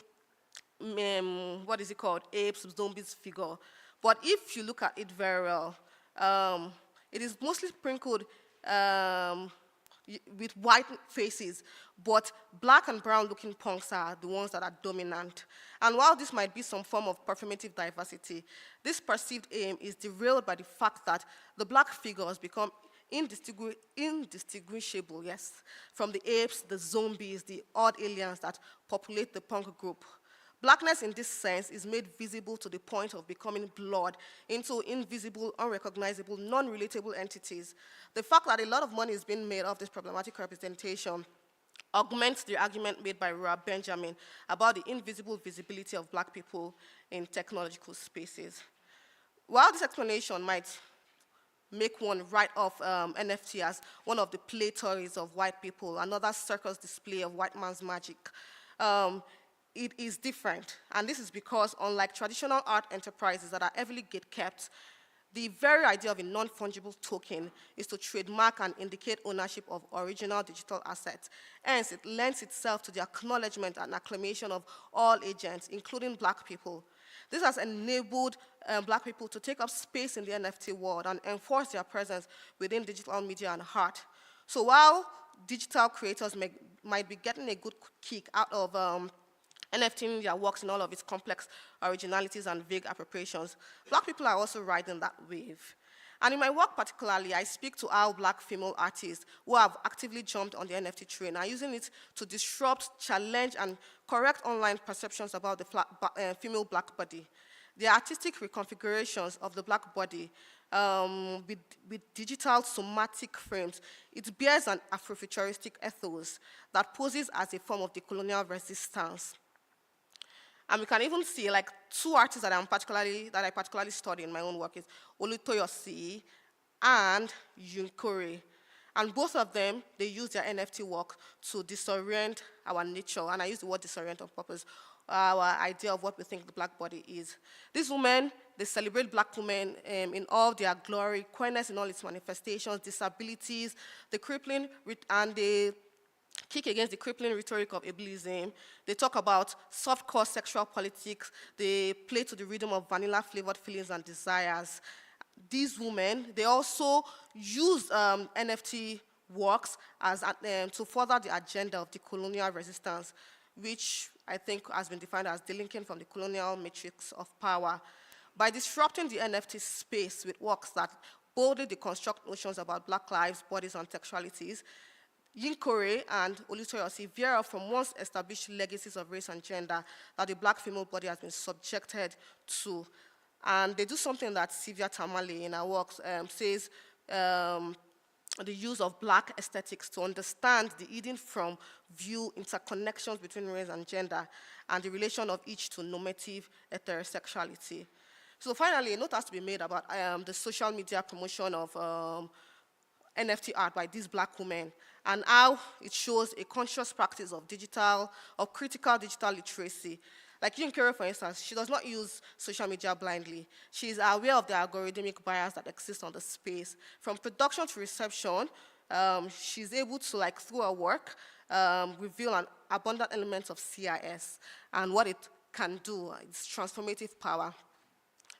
what is it called, apes, zombies figure. But if you look at it very well, it is mostly sprinkled with white faces, but Black and brown looking punks are the ones that are dominant. And while this might be some form of performative diversity, this perceived aim is derailed by the fact that the Black figures become indistinguishable, yes, from the apes, the zombies, the odd aliens that populate the punk group. Blackness in this sense is made visible to the point of becoming blurred into invisible, unrecognizable, non-relatable entities. The fact that a lot of money is being made of this problematic representation augments the argument made by Rob Benjamin about the invisible visibility of Black people in technological spaces. While this explanation might make one write off NFT as one of the play toys of white people, another circus display of white man's magic, it is different. And this is because, unlike traditional art enterprises that are heavily gate-kept, the very idea of a non-fungible token is to trademark and indicate ownership of original digital assets. Hence, it lends itself to the acknowledgement and acclamation of all agents, including Black people. This has enabled Black people to take up space in the NFT world and enforce their presence within digital media and art. So while digital creators might be getting a good kick out of NFTing their works in all of its complex originalities and vague appropriations, Black people are also riding that wave. And in my work particularly, I speak to our Black female artists who have actively jumped on the NFT train and using it to disrupt, challenge, and correct online perceptions about the female Black body. The artistic reconfigurations of the Black body with digital somatic frames, it bears an Afrofuturistic ethos that poses as a form of decolonial resistance. And we can even see like two artists that I particularly study in my own work is Oluwafunmilayo and Yunkore. And both of them, they use their NFT work to disorient our nature. And I use the word disorient on purpose, our idea of what we think the Black body is. These women, they celebrate Black women in all their glory, queerness in all its manifestations, disabilities, the crippling, and they kick against the crippling rhetoric of ableism. They talk about soft-core sexual politics. They play to the rhythm of vanilla-flavored feelings and desires. These women, they also use NFT works as to further the agenda of decolonial resistance, which I think has been defined as delinking from the colonial matrix of power. By disrupting the NFT space with works that boldly deconstruct notions about Black lives, bodies, and sexualities, Yunkore and Oluwafunmilayo veer off from once established legacies of race and gender that the Black female body has been subjected to. And they do something that Sylvia Tamale in her works says, the use of Black aesthetics to understand the hidden from view interconnections between race and gender and the relation of each to normative heterosexuality. So finally, a note has to be made about the social media promotion of NFT art by these Black women and how it shows a conscious practice of critical digital literacy. Like Yunkore, for instance, she does not use social media blindly. She is aware of the algorithmic bias that exists on the space. From production to reception, she's able to, like, through her work, reveal an abundant element of CIS and what it can do, its transformative power.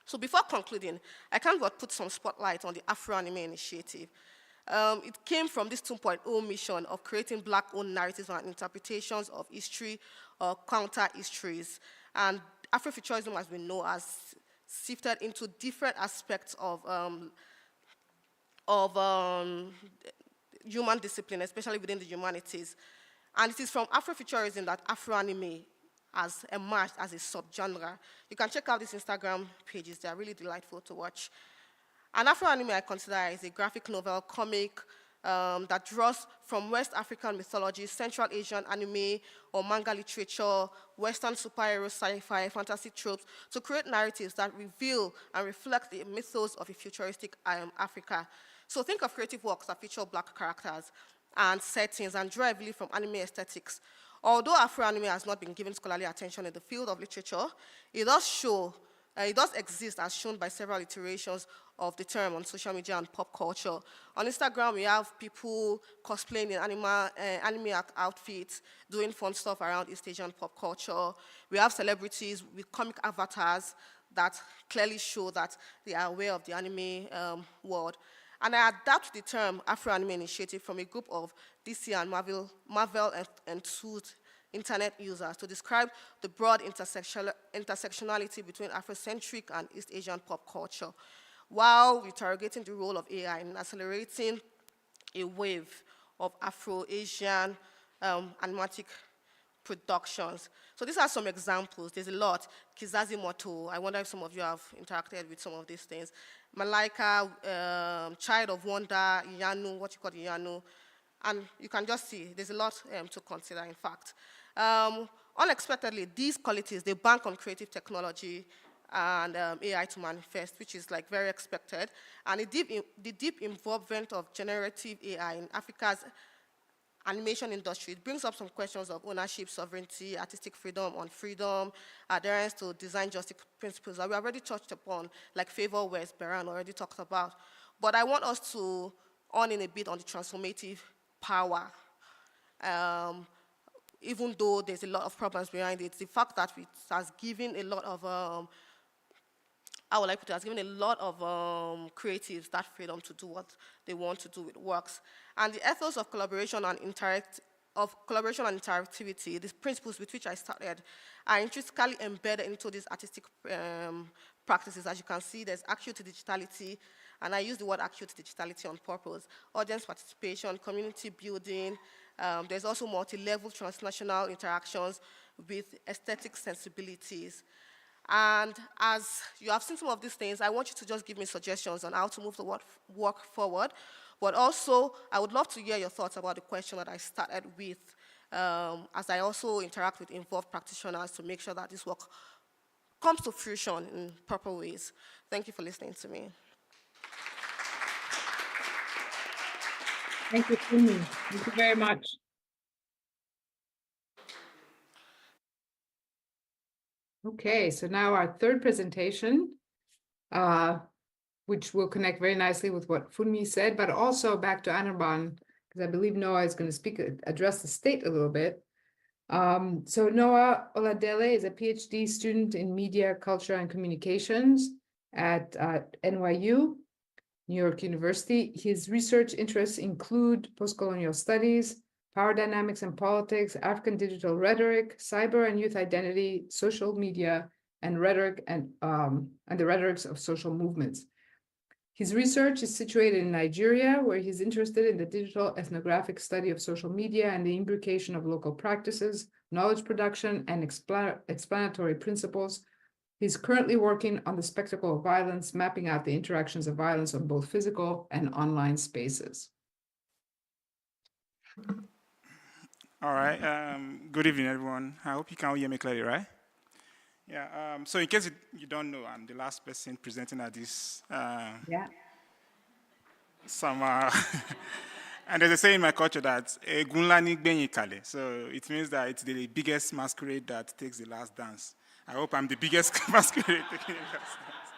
So before concluding, I can't but put some spotlight on the Afro-Anime initiative. It came from this 2.0 mission of creating Black-owned narratives and interpretations of history or counter-histories. And Afrofuturism, as we know, has sifted into different aspects of human discipline, especially within the humanities. And it is from Afrofuturism that Afro-Anime has emerged as a subgenre. You can check out these Instagram pages. They are really delightful to watch. And Afro-Anime I consider is a graphic novel comic that draws from West African mythology, Central Asian anime or manga literature, Western superhero, sci-fi, fantasy tropes to create narratives that reveal and reflect the mythos of a futuristic Africa. So think of creative works that feature black characters and settings and draw heavily from anime aesthetics. Although Afro-anime has not been given scholarly attention in the field of literature, it does exist as shown by several iterations of the term on social media and pop culture. On Instagram, we have people cosplaying in anime outfits, doing fun stuff around East Asian pop culture. We have celebrities with comic avatars that clearly show that they are aware of the anime world. And I adapt the term Afro-Anime Initiative from a group of DC and Marvel enthused internet users to describe the broad intersectionality between Afrocentric and East Asian pop culture, while interrogating the role of AI in accelerating a wave of Afro-Asian animatic productions. So these are some examples. There's a lot. Kizazi Moto, I wonder if some of you have interacted with some of these things. Malaika, Child of Wonder, Iyanu, what you call Iyanu. And you can just see, there's a lot to consider, in fact. Unexpectedly, these qualities, they bank on creative technology and AI to manifest, which is like very expected. And the deep involvement of generative AI in Africa's animation industry, it brings up some questions of ownership, sovereignty, artistic freedom, on freedom, adherence to design justice principles that we already touched upon, like Favor West, Beran already talked about. But I want us to hone in a bit on the transformative power. Even though there's a lot of problems behind it, the fact that it has given a lot of, it has given a lot of creatives that freedom to do what they want to do with works. And the ethos of collaboration and interactivity, these principles with which I started, are intrinsically embedded into these artistic practices. As you can see, there's acute digitality, and I use the word acute digitality on purpose. Audience participation, community building. There's also multi-level transnational interactions with aesthetic sensibilities. And as you have seen some of these things, I want you to just give me suggestions on how to move the work forward. But also, I would love to hear your thoughts about the question that I started with, as I also interact with involved practitioners to make sure that this work comes to fruition in proper ways. Thank you for listening to me. Thank you, Funmi. Thank you very much. Okay, so now our third presentation, which will connect very nicely with what Funmi said, but also back to Anirban, because I believe Noah is going to address the state a little bit. So Noah Ọládélé is a PhD student in media, culture, and communications at NYU, New York University. His research interests include postcolonial studies, power dynamics and politics, African digital rhetoric, cyber and youth identity, social media, and rhetoric and the rhetorics of social movements. His research is situated in Nigeria, where he's interested in the digital ethnographic study of social media and the imbrication of local practices, knowledge production, and explanatory principles. He's currently working on the spectacle of violence, mapping out the interactions of violence on both physical and online spaces. All right. Good evening, everyone. I hope you can all hear me clearly, right? Yeah. So in case you don't know, I'm the last person presenting at this summer. And there's a saying in my culture that so it means that it's the biggest masquerade that takes the last dance. I hope I'm the biggest masquerade taking the last dance.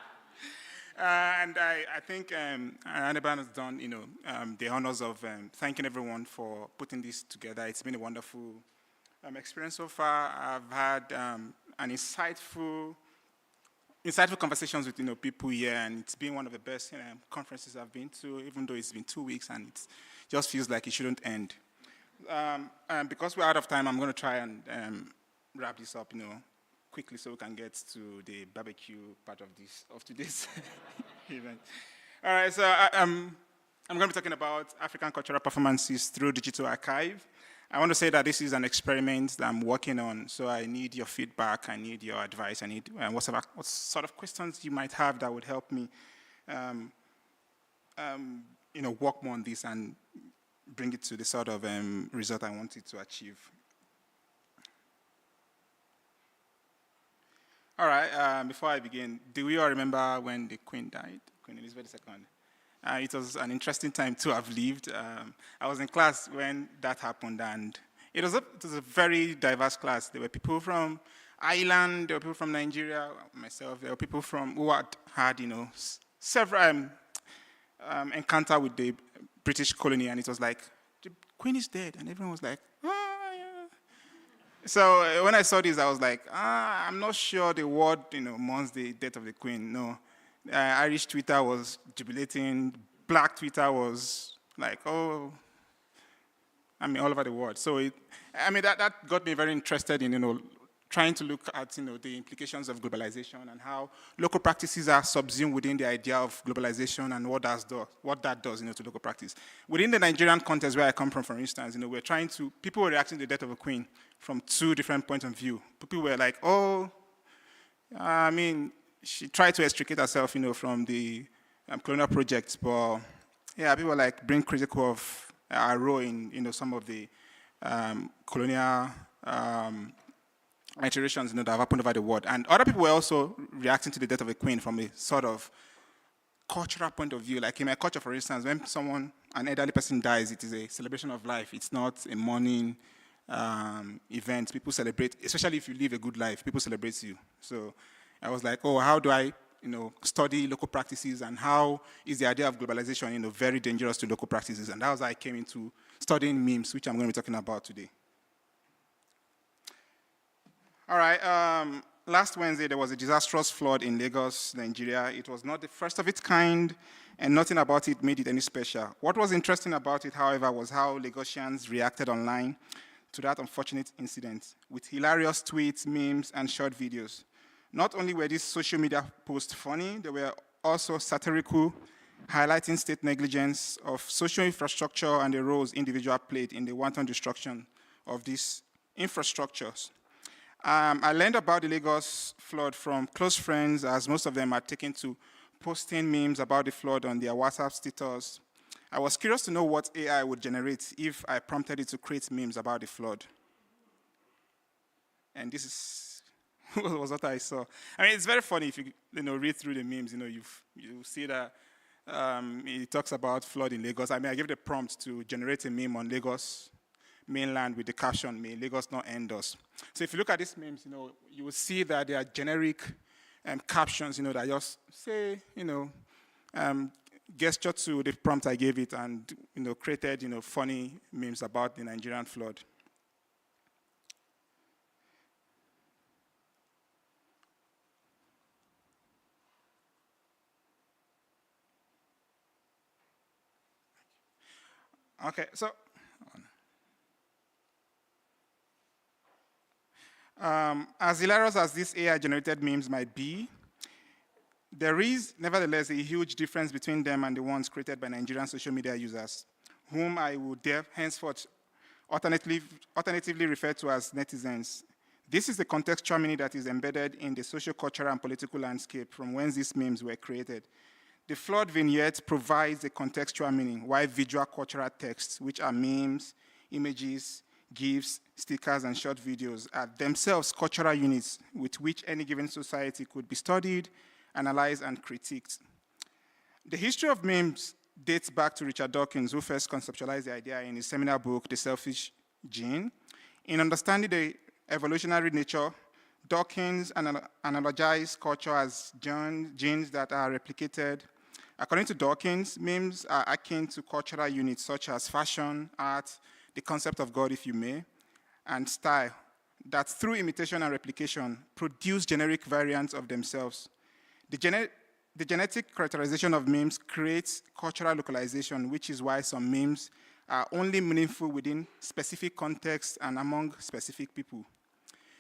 And I think Anirban has done, the honors of thanking everyone for putting this together. It's been a wonderful experience so far. I've had an insightful conversations with people here, and it's been one of the best conferences I've been to, even though it's been 2 weeks and it just feels like it shouldn't end. And because we're out of time, I'm going to try and wrap this up, quickly so we can get to the barbecue part of today's event. All right, so I'm going to be talking about African cultural performances through digital archive. I want to say that this is an experiment that I'm working on, so I need your feedback, I need your advice, I need what sort of questions you might have that would help me work more on this and bring it to the sort of result I wanted to achieve. All right, before I begin, do we all remember when the Queen died, Queen Elizabeth II? It was an interesting time to have lived. I was in class when that happened, and it was a very diverse class. There were people from Ireland, there were people from Nigeria, myself, there were people who had several encounter with the British colony, and it was like, the Queen is dead, and everyone was like, oh, yeah. So when I saw this, I was like, I'm not sure the world, mourns the death of the Queen. No, Irish Twitter was jubilating, Black Twitter was like, oh, all over the world. So that got me very interested in, trying to look at, the implications of globalization and how local practices are subsumed within the idea of globalization and what that does, to local practice. Within the Nigerian context where I come from, for instance, people were reacting to the death of a queen from two different points of view. People were like, oh, she tried to extricate herself, from the colonial projects, but yeah, people were like, bring critical of our role in, some of the colonial iterations that have happened over the world. And other people were also reacting to the death of a queen from a sort of cultural point of view. Like in my culture, for instance, when an elderly person dies, it is a celebration of life. It's not a mourning event. People celebrate, especially if you live a good life, people celebrate you. So I was like, oh, how do I study local practices, and how is the idea of globalization very dangerous to local practices? And that was how I came into studying memes, which I'm going to be talking about today. All right, last Wednesday, there was a disastrous flood in Lagos, Nigeria. It was not the first of its kind, and nothing about it made it any special. What was interesting about it, however, was how Lagosians reacted online to that unfortunate incident with hilarious tweets, memes, and short videos. Not only were these social media posts funny, they were also satirical, highlighting state negligence of social infrastructure and the roles individuals played in the wanton destruction of these infrastructures. I learned about the Lagos flood from close friends, as most of them are taken to posting memes about the flood on their WhatsApp status. I was curious to know what AI would generate if I prompted it to create memes about the flood. And this is was what I saw. It's very funny if you read through the memes. You see that it talks about flood in Lagos. I gave the prompt to generate a meme on Lagos mainland with the caption, "May Lagos not end us." So if you look at these memes, you will see that they are generic captions, that just say, gesture to the prompt I gave it, and created, funny memes about the Nigerian flood. Okay, so as hilarious as these AI-generated memes might be, there is, nevertheless, a huge difference between them and the ones created by Nigerian social media users, whom I would henceforth alternatively refer to as netizens. This is the contextual meaning that is embedded in the social, cultural, and political landscape from whence these memes were created. The flood vignette provides a contextual meaning, while visual cultural texts, which are memes, images, GIFs, stickers, and short videos, are themselves cultural units with which any given society could be studied, analyzed, and critiqued. The history of memes dates back to Richard Dawkins, who first conceptualized the idea in his seminal book, The Selfish Gene. In understanding the evolutionary nature, Dawkins analogized culture as genes that are replicated. According to Dawkins, memes are akin to cultural units such as fashion, art, the concept of God, if you may, and style, that through imitation and replication produce generic variants of themselves. The genetic characterization of memes creates cultural localization, which is why some memes are only meaningful within specific contexts and among specific people.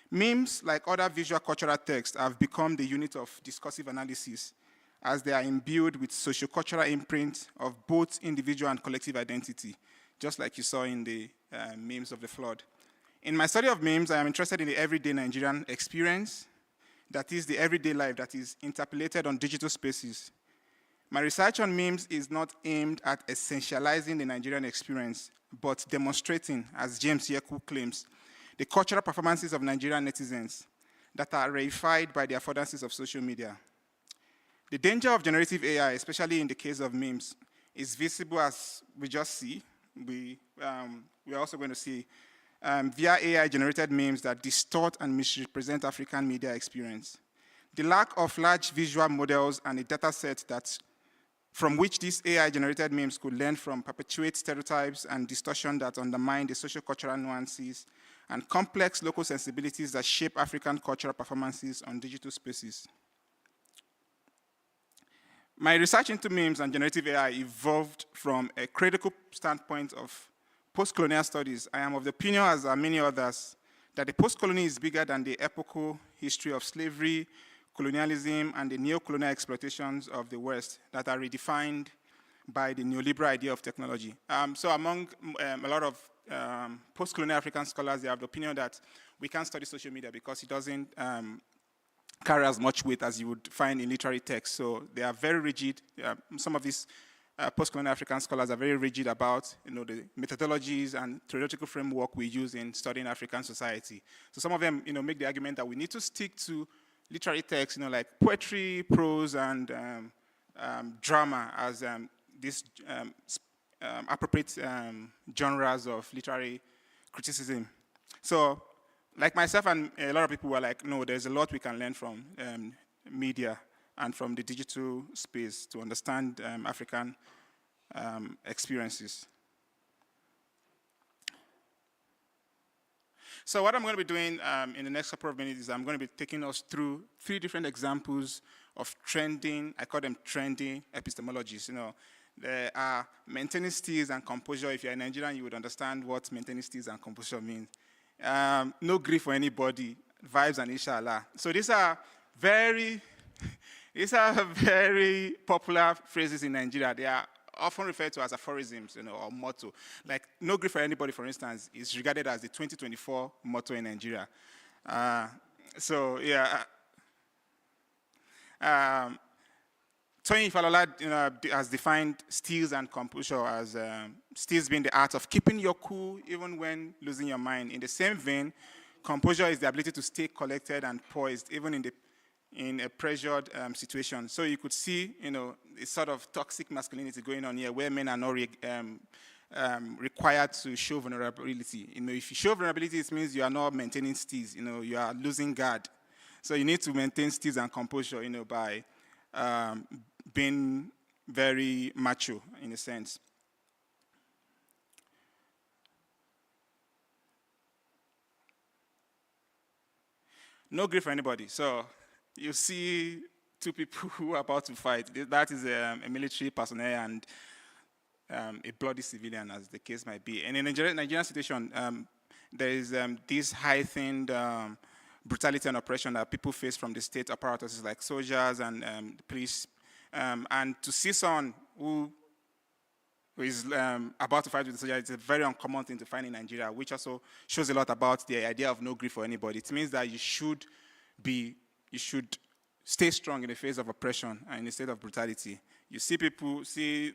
Memes, like other visual cultural texts, have become the unit of discursive analysis, as they are imbued with sociocultural imprint of both individual and collective identity, just like you saw in the memes of the flood. In my study of memes, I am interested in the everyday Nigerian experience, that is the everyday life that is interpolated on digital spaces. My research on memes is not aimed at essentializing the Nigerian experience, but demonstrating, as James Yeku claims, the cultural performances of Nigerian netizens that are reified by the affordances of social media. The danger of generative AI, especially in the case of memes, is visible as we just see. We're also going to see via AI-generated memes that distort and misrepresent African media experience. The lack of large visual models and a data set from which these AI-generated memes could learn from perpetuate stereotypes and distortion that undermine the socio-cultural nuances and complex local sensibilities that shape African cultural performances on digital spaces. My research into memes and generative AI evolved from a critical standpoint of post-colonial studies. I am of the opinion, as are many others, that the post-colony is bigger than the epochal history of slavery, colonialism, and the neo-colonial exploitations of the West that are redefined by the neoliberal idea of technology. So among a lot of post-colonial African scholars, they have the opinion that we can't study social media because it doesn't carry as much weight as you would find in literary texts. So they are very rigid. Some of these post-colonial African scholars are very rigid about the methodologies and theoretical framework we use in studying African society. So some of them make the argument that we need to stick to literary texts, like poetry, prose, and drama as these appropriate genres of literary criticism. So, like myself and a lot of people were like, no, there's a lot we can learn from media and from the digital space to understand African experiences. So what I'm going to be doing in the next couple of minutes is I'm going to be taking us through 3 different examples of trending, I call them trendy epistemologies. There are maintaining steals and composure. If you're a Nigerian, you would understand what maintaining steals and composure means. No grief for anybody, vibes and inshallah. So these are very popular phrases in Nigeria. They are often referred to as aphorisms, or motto. Like, no grief for anybody, for instance, is regarded as the 2024 motto in Nigeria. Tony Falola has defined steals and composure as steals being the art of keeping your cool even when losing your mind. In the same vein, composure is the ability to stay collected and poised even in a pressured situation. So you could see, a sort of toxic masculinity going on here where men are not required to show vulnerability. If you show vulnerability, it means you are not maintaining steals, you are losing guard. So you need to maintain steals and composure, by being very macho in a sense. No grief for anybody. So you see 2 people who are about to fight. That is a military personnel and a bloody civilian, as the case might be. And in the Nigerian situation, there is this heightened brutality and oppression that people face from the state apparatuses like soldiers and the police. And to see someone who is about to fight with the soldier, it's a very uncommon thing to find in Nigeria, which also shows a lot about the idea of no grief for anybody. It means that you should stay strong in the face of oppression and in the state of brutality. You see people, the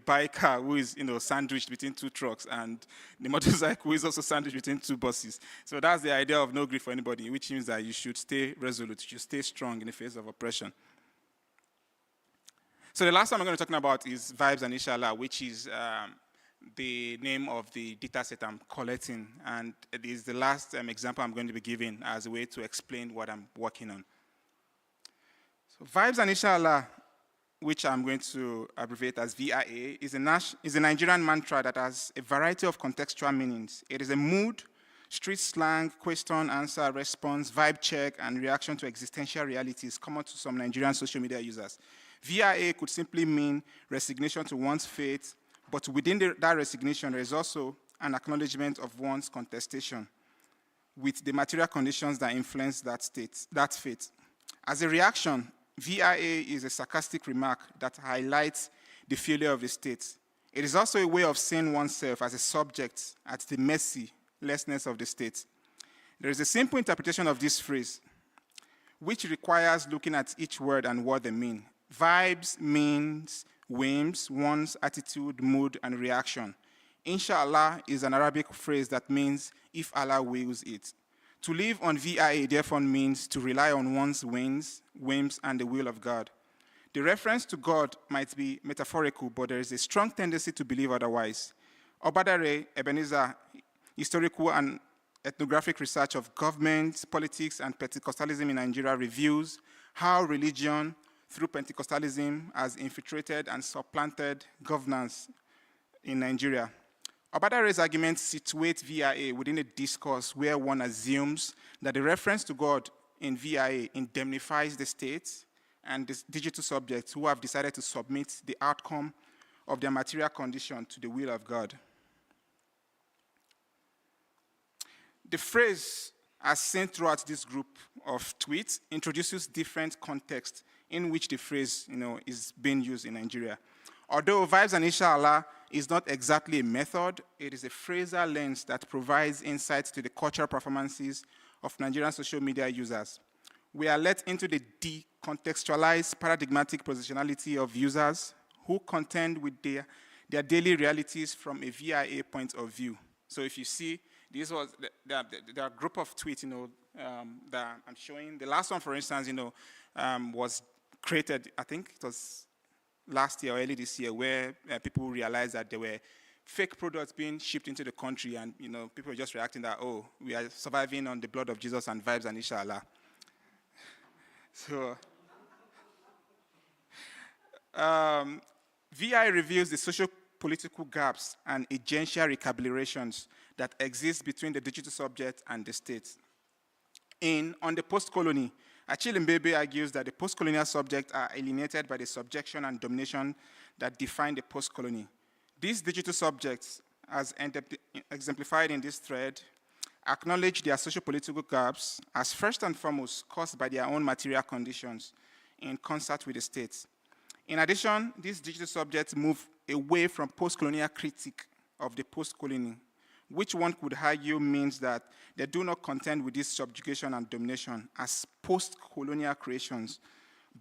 biker who is sandwiched between 2 trucks and the motorcycle who is also sandwiched between 2 buses. So that's the idea of no grief for anybody, which means that you should stay resolute, you should stay strong in the face of oppression. So the last one I'm going to talk about is Vibes and Inshallah, which is the name of the data set I'm collecting. And it is the last example I'm going to be giving as a way to explain what I'm working on. So Vibes and Inshallah, which I'm going to abbreviate as VIA, is a Nigerian mantra that has a variety of contextual meanings. It is a mood, street slang, question, answer, response, vibe check, and reaction to existential realities common to some Nigerian social media users. VIA could simply mean resignation to one's fate, but within that resignation, there is also an acknowledgement of one's contestation with the material conditions that influence that fate. As a reaction, VIA is a sarcastic remark that highlights the failure of the state. It is also a way of seeing oneself as a subject at the mercilessness of the state. There is a simple interpretation of this phrase, which requires looking at each word and what they mean. Vibes means whims, one's attitude, mood, and reaction. Inshallah is an Arabic phrase that means if Allah wills it. To live on VIA therefore means to rely on one's whims, and the will of God. The reference to God might be metaphorical, but there is a strong tendency to believe otherwise. Ọládélé, Ebenezer, Historical and Ethnographic Research of Government, Politics, and Pentecostalism in Nigeria reveals how religion, through Pentecostalism, has infiltrated and supplanted governance in Nigeria. Ọládélé's arguments situate VIA within a discourse where one assumes that the reference to God in VIA indemnifies the state and the digital subjects who have decided to submit the outcome of their material condition to the will of God. The phrase, as seen throughout this group of tweets, introduces different contexts in which the phrase is being used in Nigeria. Although Vibes and Inshallah is not exactly a method, it is a phrasal lens that provides insights to the cultural performances of Nigerian social media users. We are let into the decontextualized paradigmatic positionality of users who contend with their daily realities from a VIA point of view. So if you see, this was the group of tweets, that I'm showing. The last one, for instance, was created, I think it was last year or early this year, where people realized that there were fake products being shipped into the country, and people were just reacting that, oh, we are surviving on the blood of Jesus and Vibes and Inshallah. So, VI reveals the socio-political gaps and agential recalibrations that exist between the digital subject and the state. On the post-colony, Achille Mbebe argues that the post-colonial subjects are alienated by the subjection and domination that define the post-colony. These digital subjects, as exemplified in this thread, acknowledge their socio-political gaps as first and foremost caused by their own material conditions in concert with the state. In addition, these digital subjects move away from post-colonial critique of the post-colony, which one could argue means that they do not contend with this subjugation and domination as post-colonial creations,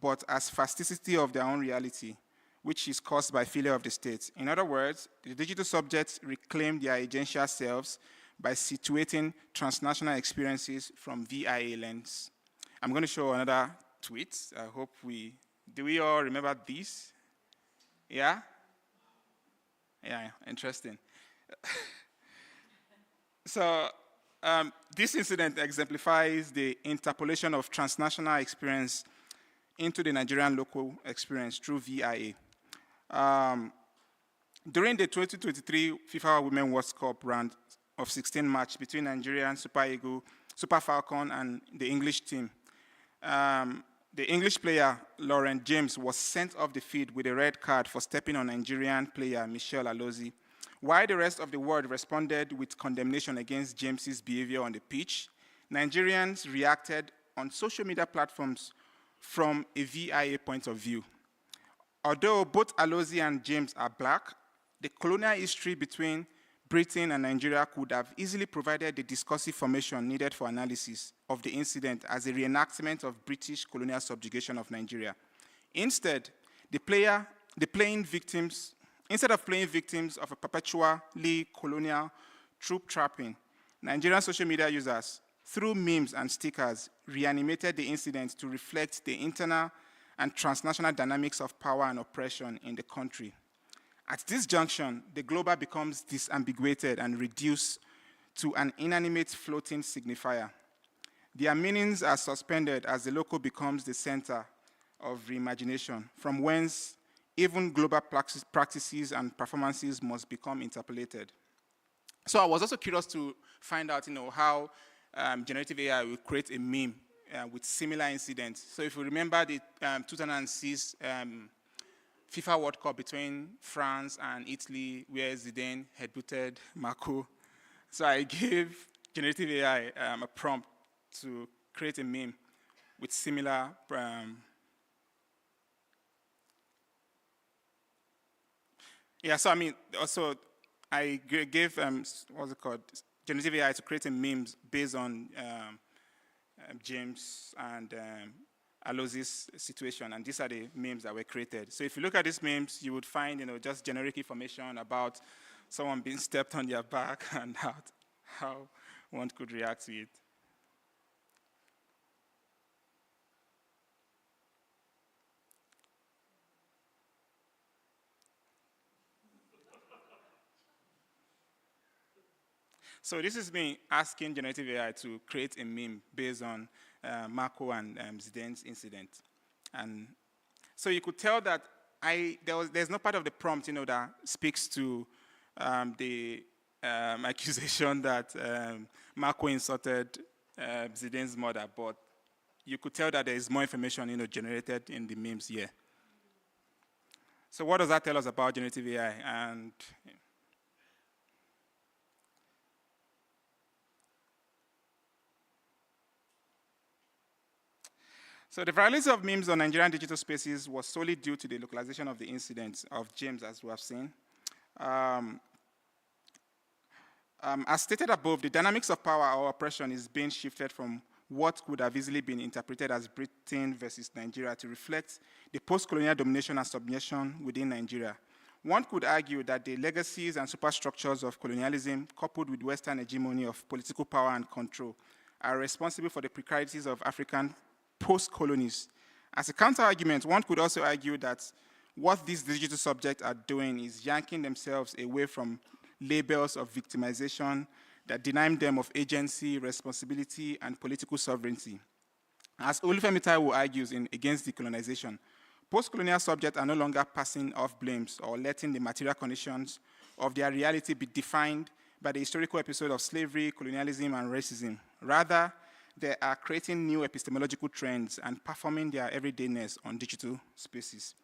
but as fasticity of their own reality, which is caused by failure of the state. In other words, the digital subjects reclaim their agential selves by situating transnational experiences from VIA lens. I'm going to show another tweet. I hope do we all remember this? Yeah? Yeah, interesting. So this incident exemplifies the interpolation of transnational experience into the Nigerian local experience through VIA. During the 2023 FIFA Women World Cup round of 16 match between Nigerian Super Eagle, Super Falcon, and the English team, the English player, Lauren James, was sent off the field with a red card for stepping on Nigerian player, Michelle Alozie. While the rest of the world responded with condemnation against James's behavior on the pitch, Nigerians reacted on social media platforms from a VIA point of view. Although both Alozie and James are black, the colonial history between Britain and Nigeria could have easily provided the discursive formation needed for analysis of the incident as a reenactment of British colonial subjugation of Nigeria. Instead of playing victims of a perpetually colonial troop trapping, Nigerian social media users, through memes and stickers, reanimated the incident to reflect the internal and transnational dynamics of power and oppression in the country. At this junction, the global becomes disambiguated and reduced to an inanimate floating signifier. Their meanings are suspended as the local becomes the center of reimagination, from whence even global practices and performances must become interpolated. So I was also curious to find out, how generative AI will create a meme with similar incidents. So if you remember the 2006 FIFA World Cup between France and Italy, where Zidane headbutted Marco. So I gave generative AI a prompt to create a meme with similar so also I gave, generative AI to create a memes based on James and Alozie's situation, and these are the memes that were created. So if you look at these memes, you would find, just generic information about someone being stepped on their back and how one could react to it. So this is me asking generative AI to create a meme based on Marco and Zidane's incident. And so you could tell that there's no part of the prompt, that speaks to the accusation that Marco insulted Zidane's mother, but you could tell that there is more information, generated in the memes here. So what does that tell us about generative AI? And so the virality of memes on Nigerian digital spaces was solely due to the localization of the incidents of James, as we have seen. As stated above, the dynamics of power or oppression is being shifted from what could have easily been interpreted as Britain versus Nigeria to reflect the post-colonial domination and submission within Nigeria. One could argue that the legacies and superstructures of colonialism, coupled with Western hegemony of political power and control, are responsible for the precarities of African post-colonies. As a counter-argument, one could also argue that what these digital subjects are doing is yanking themselves away from labels of victimization that deny them of agency, responsibility, and political sovereignty. As Oluwafunmilayo argues in Against Decolonization, post-colonial subjects are no longer passing off blames or letting the material conditions of their reality be defined by the historical episode of slavery, colonialism, and racism. Rather, they are creating new epistemological trends and performing their everydayness on digital spaces.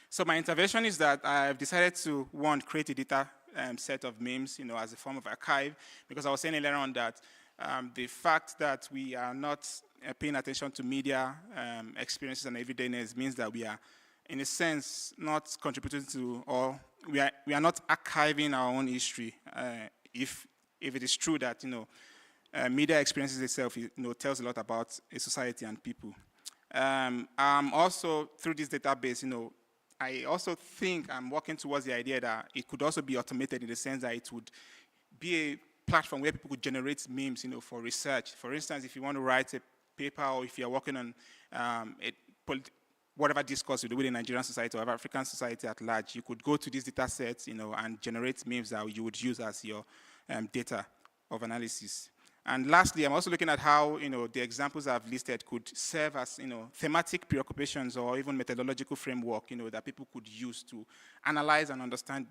So my intervention is that I've decided to, one, create a data set of memes, as a form of archive, because I was saying earlier on that the fact that we are not paying attention to media experiences and everydayness means that we are, in a sense, not contributing to, or we are not archiving our own history. If it is true that media experiences itself tells a lot about a society and people. Also through this database, I also think I'm working towards the idea that it could also be automated in the sense that it would be a platform where people could generate memes, for research. For instance, if you want to write a paper or if you're working on whatever discourse you do within Nigerian society or African society at large, you could go to these data sets, and generate memes that you would use as your data of analysis. And lastly, I'm also looking at how, the examples I've listed could serve as, thematic preoccupations or even methodological framework, that people could use to analyze and understand,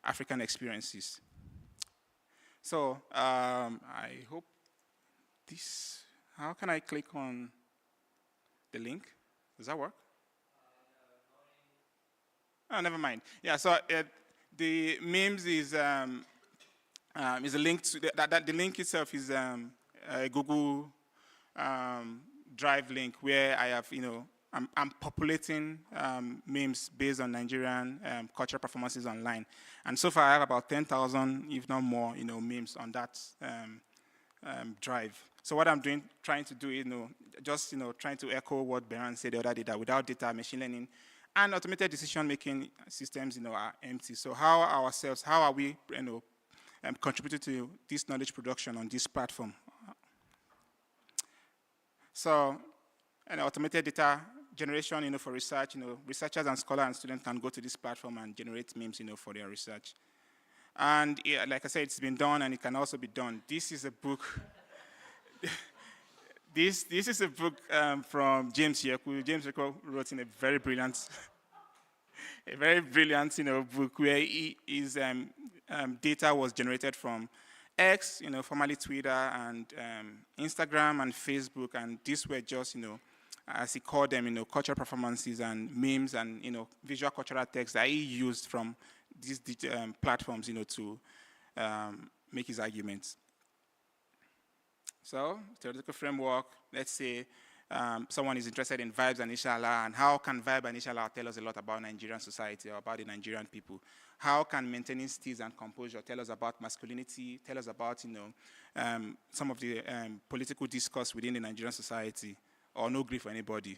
African experiences. So I hope how can I click on the link? Does that work? Oh, never mind. Yeah, so the memes is a link to the link itself is a Google Drive link where I have, I'm populating memes based on Nigerian cultural performances online. And so far I have about 10,000, if not more, memes on that drive. So what I'm trying to do is, just, trying to echo what Beran said the other day, that without data, machine learning, and automated decision-making systems, are empty. So how are we, contributing to this knowledge production on this platform? So, automated data generation, for research, researchers and scholars and students can go to this platform and generate memes, for their research. And yeah, like I said, it's been done and it can also be done. This is a book. This is a book from James Yeku. James Yeku wrote in a very brilliant, book where his data was generated from X, formerly Twitter, and Instagram and Facebook, and these were just, as he called them, cultural performances and memes and, visual cultural text that he used from these platforms, to make his arguments. So, theoretical framework, let's say someone is interested in vibes and inshallah, and how can vibe and inshallah tell us a lot about Nigerian society or about the Nigerian people? How can maintaining steeze and composure tell us about masculinity, tell us about, some of the political discourse within the Nigerian society, or no grief for anybody?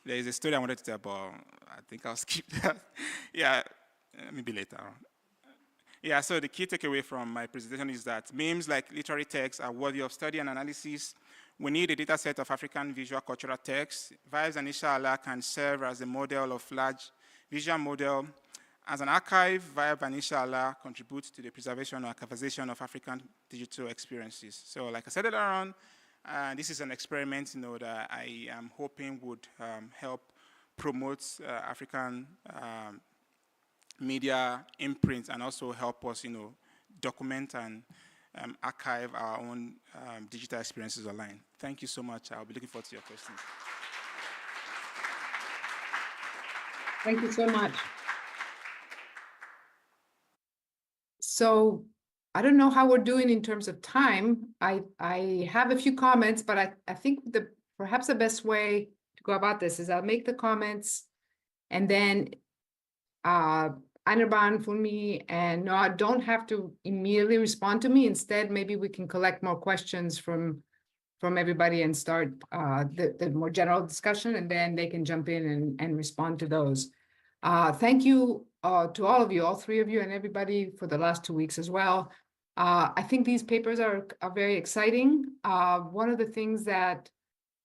There is a story I wanted to tell, but I think I'll skip that. Yeah, maybe later on. Yeah, so the key takeaway from my presentation is that memes like literary texts are worthy of study and analysis. We need a data set of African visual cultural texts. Vibes and inshallah can serve as a model of large visual model, as an archive via Inshallah contributes to the preservation or archivization of African digital experiences. So like I said earlier on, this is an experiment, that I am hoping would help promote African media imprint and also help us, document and archive our own digital experiences online. Thank you so much. I'll be looking forward to your questions. Thank you so much. So I don't know how we're doing in terms of time. I have a few comments, but I think perhaps the best way to go about this is I'll make the comments and then Anirban, Funmi, and Noah don't have to immediately respond to me. Instead, maybe we can collect more questions from everybody and start the more general discussion, and then they can jump in and respond to those. Thank you to all of you, all three of you, and everybody for the last 2 weeks as well. I think these papers are very exciting. One of the things that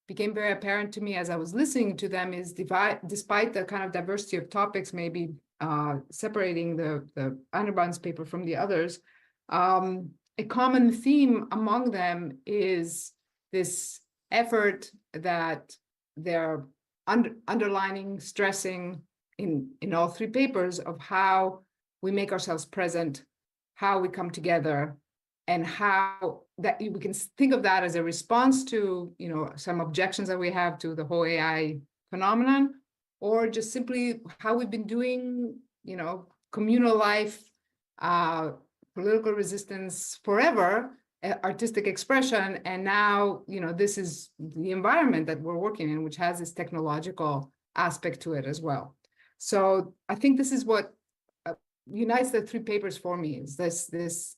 became very apparent to me as I was listening to them is despite the kind of diversity of topics, maybe separating the Anirban's paper from the others, a common theme among them is this effort that they're underlining, stressing in all three papers of how we make ourselves present, how we come together, and how that we can think of that as a response to, some objections that we have to the whole AI phenomenon, or just simply how we've been doing, communal life, political resistance forever, artistic expression, and now, this is the environment that we're working in, which has this technological aspect to it as well. So I think this is what unites the three papers for me, is this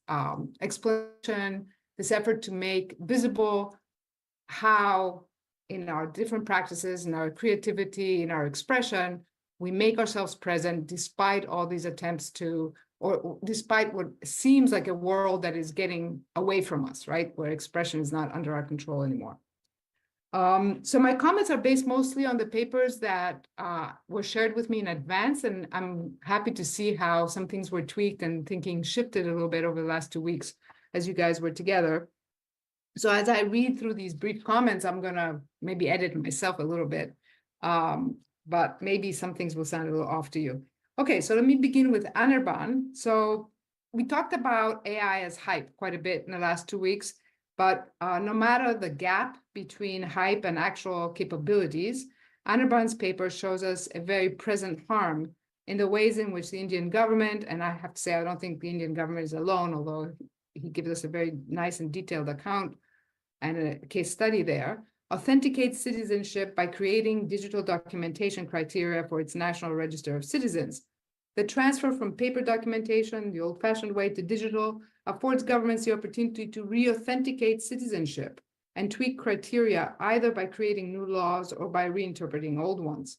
explanation, this effort to make visible how in our different practices, in our creativity, in our expression, we make ourselves present despite all these attempts to, or despite what seems like a world that is getting away from us, right? Where expression is not under our control anymore. So my comments are based mostly on the papers that were shared with me in advance, and I'm happy to see how some things were tweaked and thinking shifted a little bit over the last 2 weeks as you guys were together. So as I read through these brief comments, I'm gonna maybe edit myself a little bit, but maybe some things will sound a little off to you. Okay, so let me begin with Anirban. So we talked about AI as hype quite a bit in the last 2 weeks. But no matter the gap between hype and actual capabilities, Anirban's paper shows us a very present harm in the ways in which the Indian government, and I have to say, I don't think the Indian government is alone, although he gives us a very nice and detailed account and a case study there, authenticates citizenship by creating digital documentation criteria for its National Register of Citizens. The transfer from paper documentation, the old-fashioned way, to digital affords governments the opportunity to re-authenticate citizenship and tweak criteria either by creating new laws or by reinterpreting old ones.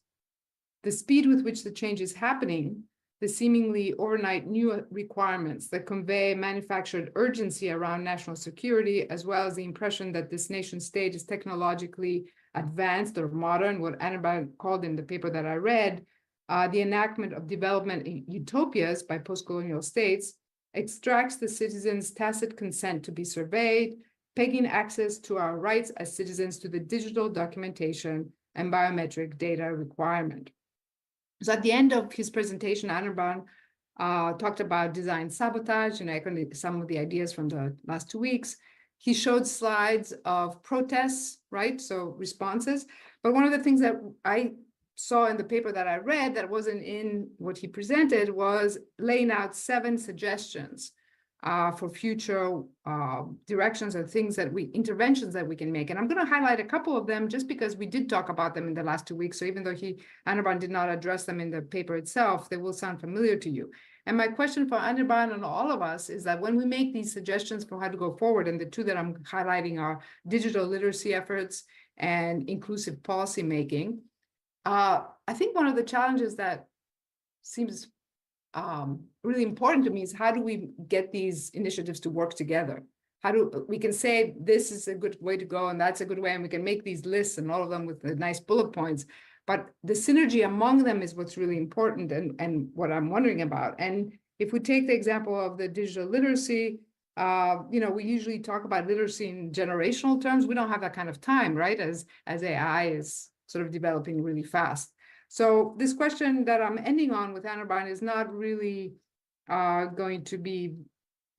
The speed with which the change is happening, the seemingly overnight new requirements that convey manufactured urgency around national security, as well as the impression that this nation state is technologically advanced or modern, what Anna called in the paper that I read, the enactment of development utopias by post-colonial states, extracts the citizens' tacit consent to be surveyed, pegging access to our rights as citizens to the digital documentation and biometric data requirement. So at the end of his presentation, Anirban talked about design sabotage and echoed some of the ideas from the last 2 weeks. He showed slides of protests, right? So responses. But one of the things that I saw in the paper that I read that wasn't in what he presented was laying out 7 suggestions for future directions or interventions that we can make. And I'm going to highlight a couple of them just because we did talk about them in the last 2 weeks. So even though Anirban did not address them in the paper itself, they will sound familiar to you. And my question for Anirban and all of us is that when we make these suggestions for how to go forward, and the 2 that I'm highlighting are digital literacy efforts and inclusive policy making, I think one of the challenges that seems really important to me is how do we get these initiatives to work together? How do we can say this is a good way to go and that's a good way, and we can make these lists and all of them with the nice bullet points. but the synergy among them is what's really important and what I'm wondering about. And if we take the example of the digital literacy, we usually talk about literacy in generational terms. We don't have that kind of time, right? As AI is sort of developing really fast. So this question that I'm ending on with Anirban is not really going to be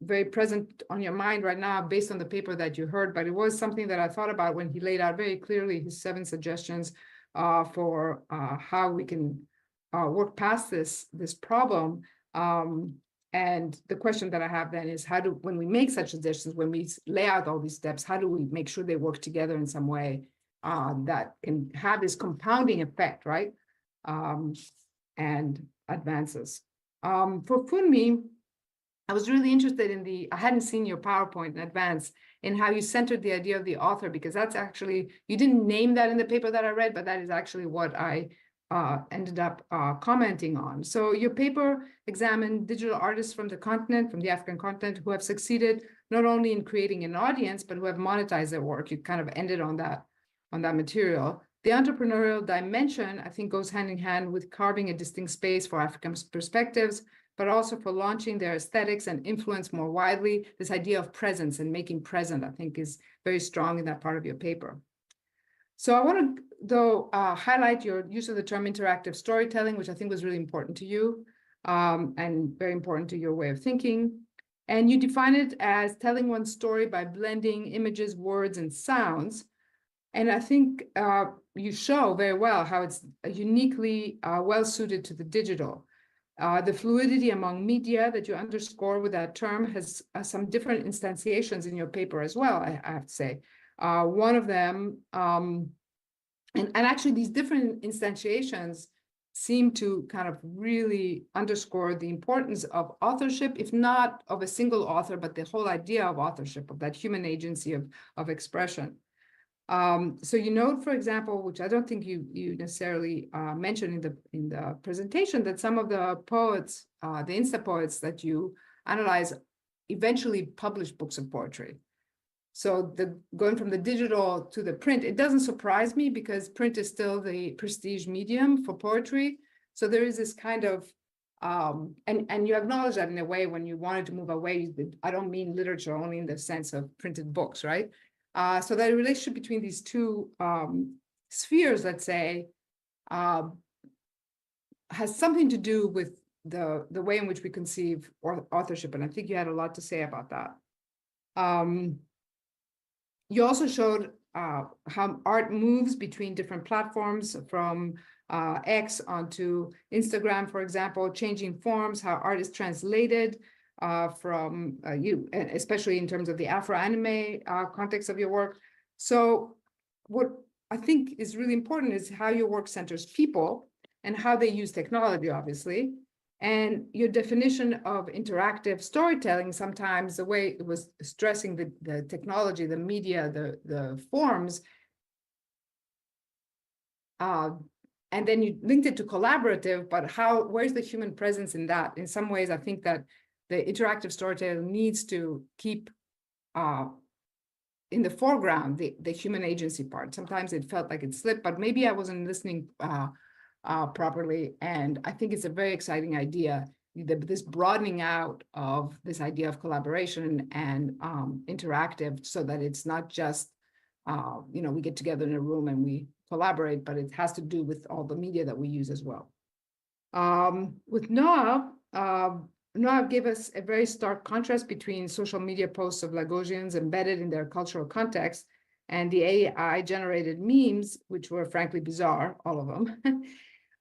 very present on your mind right now based on the paper that you heard, but it was something that I thought about when he laid out very clearly his 7 suggestions for how we can work past this problem. And the question that I have then is when we make such suggestions, when we lay out all these steps, how do we make sure they work together in some way that can have this compounding effect, right? And advances. For Funmi, I was really interested in I hadn't seen your PowerPoint in advance, in how you centered the idea of the author, because that's actually, you didn't name that in the paper that I read, but that is actually what I ended up commenting on. So your paper examined digital artists from the continent, from the African continent, who have succeeded not only in creating an audience, but who have monetized their work. You kind of ended on that material. The entrepreneurial dimension, I think, goes hand in hand with carving a distinct space for African perspectives, but also for launching their aesthetics and influence more widely. This idea of presence and making present, I think, is very strong in that part of your paper. So I want to, though, highlight your use of the term interactive storytelling, which I think was really important to you and very important to your way of thinking. And you define it as telling one's story by blending images, words, and sounds. And I think you show very well how it's uniquely well-suited to the digital. The fluidity among media that you underscore with that term has some different instantiations in your paper as well, I have to say. One of them, and actually these different instantiations seem to kind of really underscore the importance of authorship, if not of a single author, but the whole idea of authorship, of that human agency of expression. So you note, for example, which I don't think you necessarily mentioned in the presentation, that some of the poets, the Insta poets that you analyze, eventually publish books of poetry. So going from the digital to the print, it doesn't surprise me because print is still the prestige medium for poetry. So there is this kind of, and you acknowledge that in a way when you wanted to move away. I don't mean literature only in the sense of printed books, right? So that relationship between these two spheres, let's say, has something to do with the way in which we conceive authorship. And I think you had a lot to say about that. You also showed how art moves between different platforms, from X onto Instagram, for example, changing forms, how art is translated from especially in terms of the Afro-anime context of your work. So what I think is really important is how your work centers people and how they use technology, obviously. And your definition of interactive storytelling, sometimes the way it was stressing the technology, the media, the forms, and then you linked it to collaborative, but where's the human presence in that? In some ways, I think that the interactive storytelling needs to keep in the foreground the human agency part. Sometimes it felt like it slipped, but maybe I wasn't listening properly. And I think it's a very exciting idea, this broadening out of this idea of collaboration and interactive, so that it's not just, we get together in a room and we collaborate, but it has to do with all the media that we use as well. With Noah, Noah gave us a very stark contrast between social media posts of Lagosians embedded in their cultural context and the AI-generated memes, which were frankly bizarre, all of them.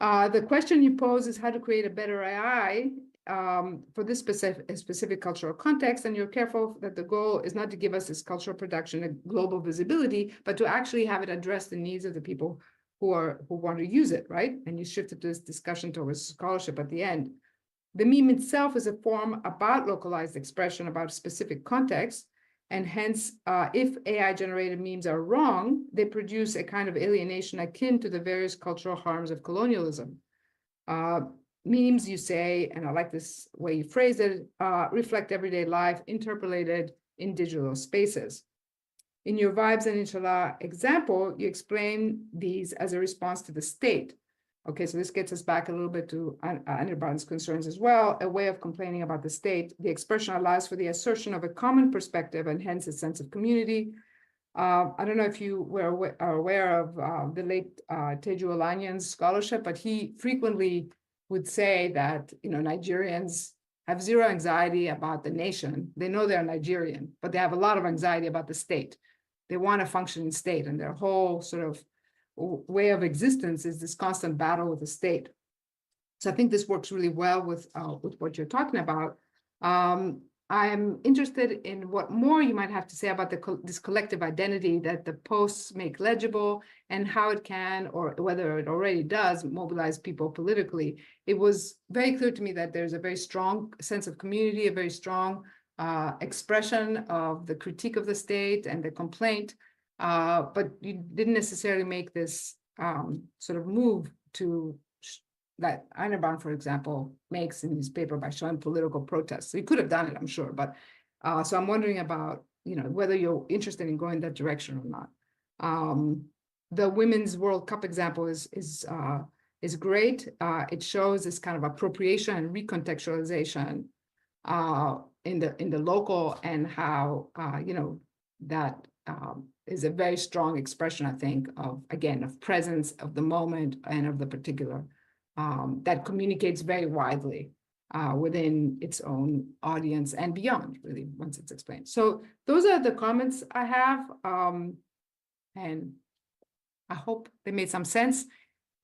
The question you pose is how to create a better AI for this specific cultural context, and you're careful that the goal is not to give us this cultural production a global visibility, but to actually have it address the needs of the people who want to use it, right? And you shifted this discussion towards scholarship at the end. The meme itself is a form about localized expression about a specific context, and hence, if AI-generated memes are wrong, they produce a kind of alienation akin to the various cultural harms of colonialism. Memes, you say, and I like this way you phrase it, reflect everyday life interpolated in digital spaces. In your Vibes and Inshallah example, you explain these as a response to the state. Okay, so this gets us back a little bit to Anirban's concerns as well, a way of complaining about the state. The expression allows for the assertion of a common perspective and hence a sense of community. I don't know if you are aware of the late Teju Olanyan's scholarship, but he frequently would say that, Nigerians have zero anxiety about the nation. They know they're Nigerian, but they have a lot of anxiety about the state. They want a functioning state, and their whole sort of way of existence is this constant battle with the state. So I think this works really well with what you're talking about. I'm interested in what more you might have to say about this collective identity that the posts make legible and how it can, or whether it already does, mobilize people politically. It was very clear to me that there's a very strong sense of community, a very strong expression of the critique of the state and the complaint, but you didn't necessarily make this sort of move to that Anirban, for example, makes in his paper by showing political protests. So you could have done it, I'm sure, but so I'm wondering about, whether you're interested in going that direction or not. The Women's World Cup example is great. It shows this kind of appropriation and recontextualization in the local, and how that is a very strong expression, I think, of presence of the moment and of the particular. That communicates very widely within its own audience and beyond, really, once it's explained. So those are the comments I have, and I hope they made some sense.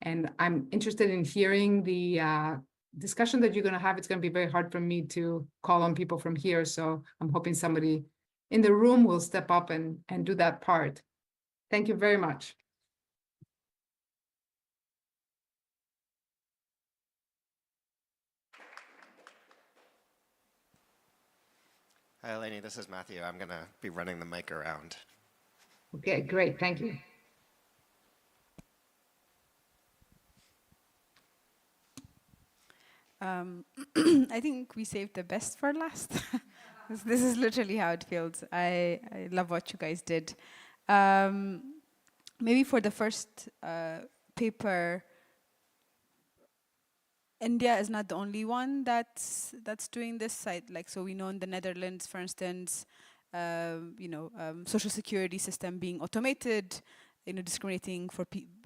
And I'm interested in hearing the discussion that you're going to have. It's going to be very hard for me to call on people from here, so I'm hoping somebody in the room will step up and do that part. Thank you very much. Hi, Eleni, this is Matthew. I'm going to be running the mic around. Okay, great. Thank you. I think we saved the best for last. This is literally how it feels. I love what you guys did. Maybe for the first paper, India is not the only one that's doing this side. So we know in the Netherlands, for instance, social security system being automated, discriminating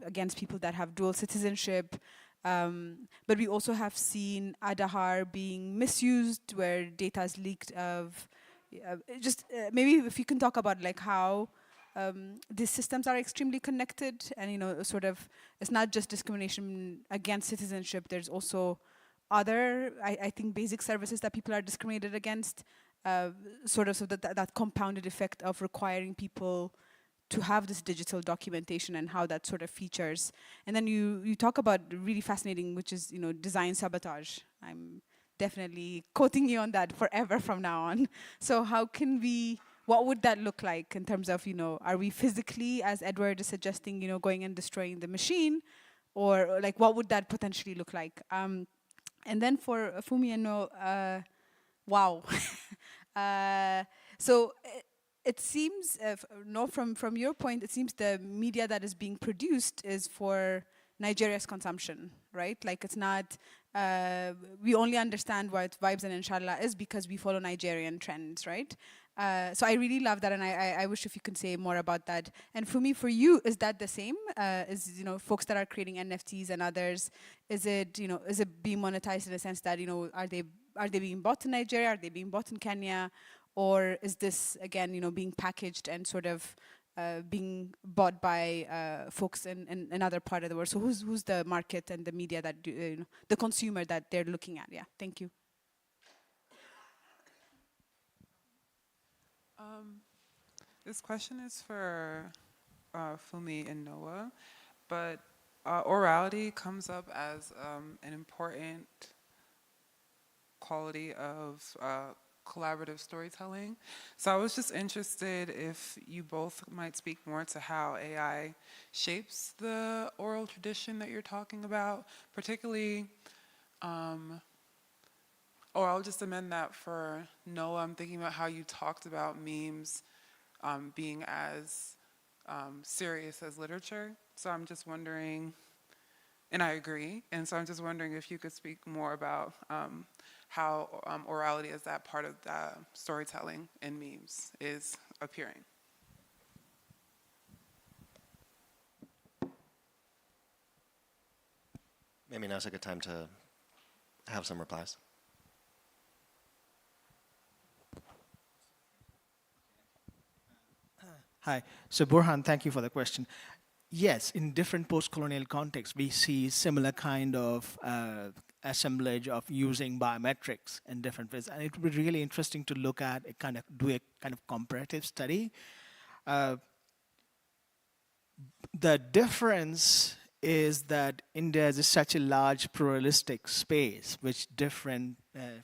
against people that have dual citizenship. But we also have seen Adahar being misused, where data is leaked of. Maybe if you can talk about how these systems are extremely connected, and sort of it's not just discrimination against citizenship. There's also other, I think, basic services that people are discriminated against. So that compounded effect of requiring people to have this digital documentation and how that sort of features. And then you talk about really fascinating, which is design sabotage. I'm definitely quoting you on that forever from now on. So how can we? What would that look like in terms of, are we physically, as Edward is suggesting, going and destroying the machine? Or what would that potentially look like? And then for Fumi and No, wow. So it seems, from your point, it seems the media that is being produced is for Nigeria's consumption, right? It's not, we only understand what Vibes and Inshallah is because we follow Nigerian trends, right? So I really love that, and I wish if you could say more about that. And for me, for you, is that the same? Is folks that are creating NFTs and others, is it is it being monetized in the sense that are they being bought in Nigeria? Are they being bought in Kenya? Or is this again being packaged and sort of being bought by folks in another part of the world? So who's the market and the media that the consumer that they're looking at? Yeah, thank you. This question is for Fumi and Noah, but orality comes up as an important quality of collaborative storytelling. So I was just interested if you both might speak more to how AI shapes the oral tradition that you're talking about, particularly, or I'll just amend that for Noah. I'm thinking about how you talked about memes being as serious as literature. So I'm just wondering, and I agree, and so I'm just wondering if you could speak more about how orality as that part of the storytelling in memes is appearing. Maybe now's a good time to have some replies. Hi. So Burhan, thank you for the question. Yes, in different post-colonial contexts, we see similar kind of assemblage of using biometrics in different ways. And it would be really interesting to look at, do a kind of comparative study. The difference is that India is such a large pluralistic space with different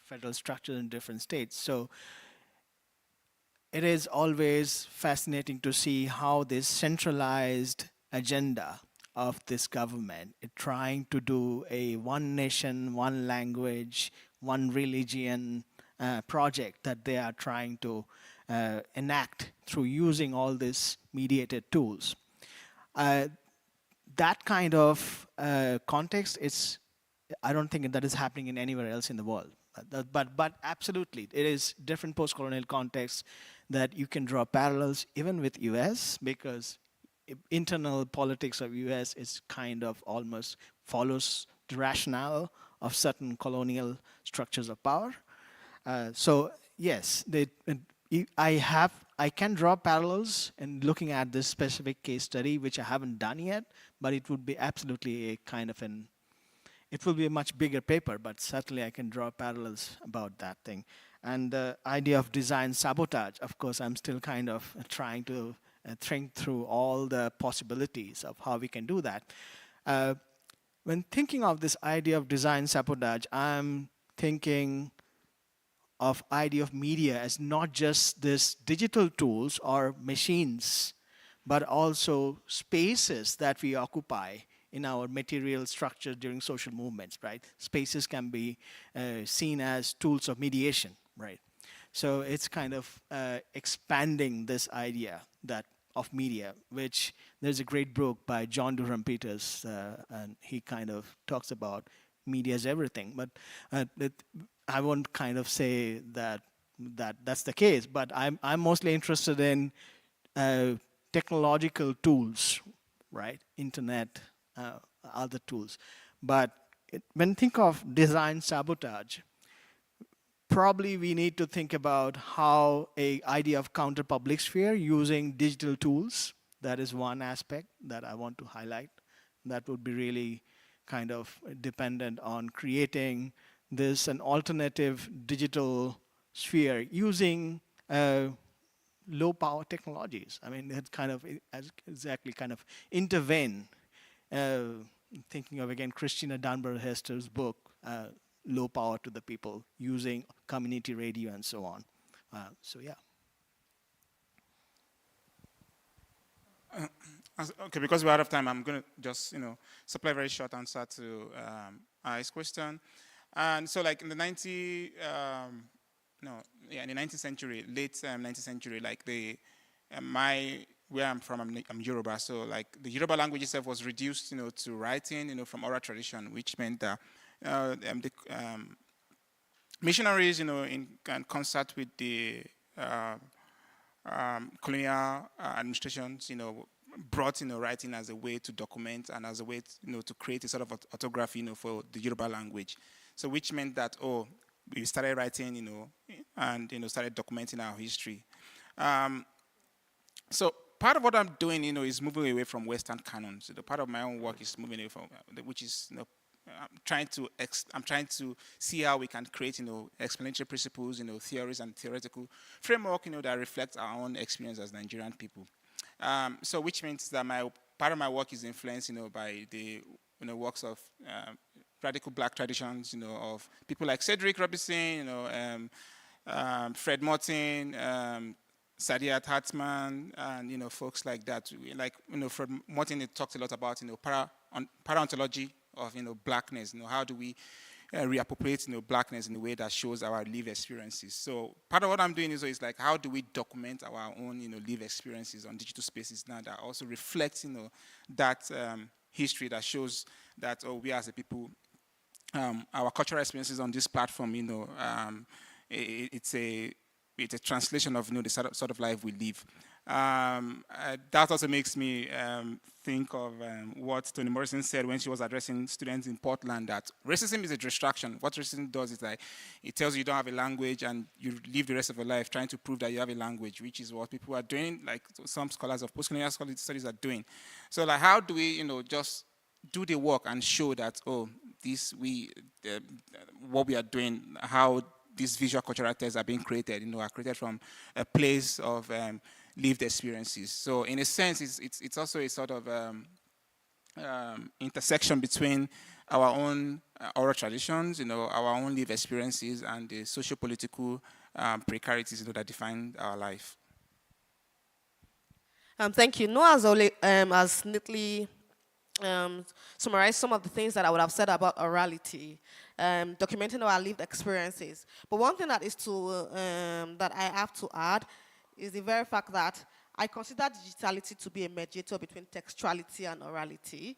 federal structures in different states. So it is always fascinating to see how this centralized agenda of this government is trying to do a one nation, one language, one religion project that they are trying to enact through using all these mediated tools. That kind of context, I don't think that is happening in anywhere else in the world. But absolutely, it is different post-colonial contexts that you can draw parallels even with US, because internal politics of US is kind of almost follows the rationale of certain colonial structures of power. So yes, I can draw parallels in looking at this specific case study, which I haven't done yet, but it would be absolutely a kind of it will be a much bigger paper, but certainly I can draw parallels about that thing. And the idea of design sabotage, of course, I'm still kind of trying to think through all the possibilities of how we can do that. When thinking of this idea of design sabotage, I'm thinking of idea of media as not just this digital tools or machines, but also spaces that we occupy in our material structure during social movements, right? Spaces can be seen as tools of mediation, right? So it's kind of expanding this idea of media, which there's a great book by John Durham Peters, and he kind of talks about media as everything. But I won't kind of say that's the case, but I'm mostly interested in technological tools, right? Internet, other tools. But when think of design sabotage, probably we need to think about how an idea of counter-public sphere using digital tools. That is one aspect that I want to highlight. That would be really kind of dependent on creating an alternative digital sphere using low power technologies. I mean, it kind of exactly kind of intervene. Thinking of, again, Christina Dunbar Hester's book, Low Power to the People, using community radio and so on. So yeah. Okay, because we're out of time, I'm going to just, supply a very short answer to I's question. And so, like in the 19th century, late 19th century, like where I'm from, I'm Yoruba, so like the Yoruba language itself was reduced, to writing, from oral tradition, which meant that the missionaries, in concert with the colonial administrations, brought, writing as a way to document and as a way, to create a sort of orthography, for the Yoruba language. So which meant that, we started writing, and, started documenting our history. So part of what I'm doing, is moving away from Western canons. So the part of my own work is moving away from, which is, I'm trying to see how we can create, explanatory principles, theories and theoretical framework, that reflects our own experience as Nigerian people. So which means that part of my work is influenced, by the, works of radical black traditions, of people like Cedric Robinson, Fred Morton, Sadiat Hartman, and folks like that. Like Fred Morton talked a lot about para-ontology of blackness. How do we reappropriate, blackness in a way that shows our lived experiences. So part of what I'm doing is like, how do we document our own, lived experiences on digital spaces now that also reflects, that history that shows that, we as a people, our cultural experiences on this platform, it's a translation of the sort of life we live. That also makes me think of what Toni Morrison said when she was addressing students in Portland, that racism is a distraction. What racism does is like, it tells you don't have a language and you live the rest of your life trying to prove that you have a language, which is what people are doing, like some scholars of postcolonial studies are doing. So like, how do we, just do the work and show that, what we are doing, how these visual cultural texts are being created, are created from a place of lived experiences. So in a sense, it's also a sort of intersection between our own oral traditions, our own lived experiences, and the socio-political precarities that define our life. Thank you. Noah has neatly summarize some of the things that I would have said about orality, documenting our lived experiences. But one thing that that I have to add is the very fact that I consider digitality to be a mediator between textuality and orality.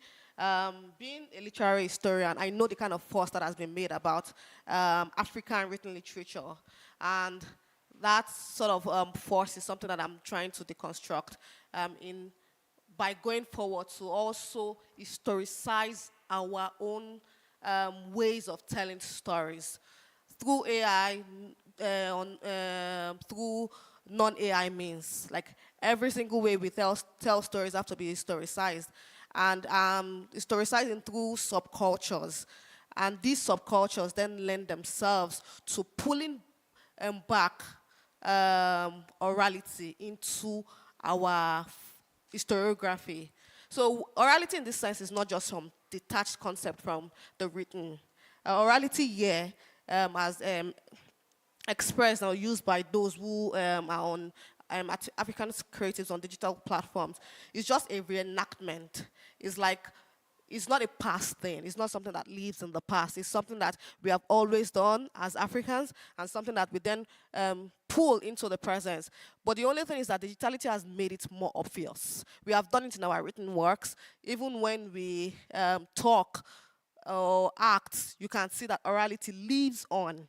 Being a literary historian, I know the kind of fuss that has been made about African written literature, and that sort of force is something that I'm trying to deconstruct by going forward to also historicize our own ways of telling stories through AI, through non-AI means. Like every single way we tell stories have to be historicized, and historicizing through subcultures. And these subcultures then lend themselves to pulling back orality into our historiography. So orality in this sense is not just some detached concept from the written. Orality here, as expressed or used by those who are on African creatives on digital platforms, is just a reenactment. It's like, it's not a past thing. It's not something that lives in the past. It's something that we have always done as Africans, and something that we then pull into the present. But the only thing is that digitality has made it more obvious. We have done it in our written works. Even when we talk or act, you can see that orality lives on.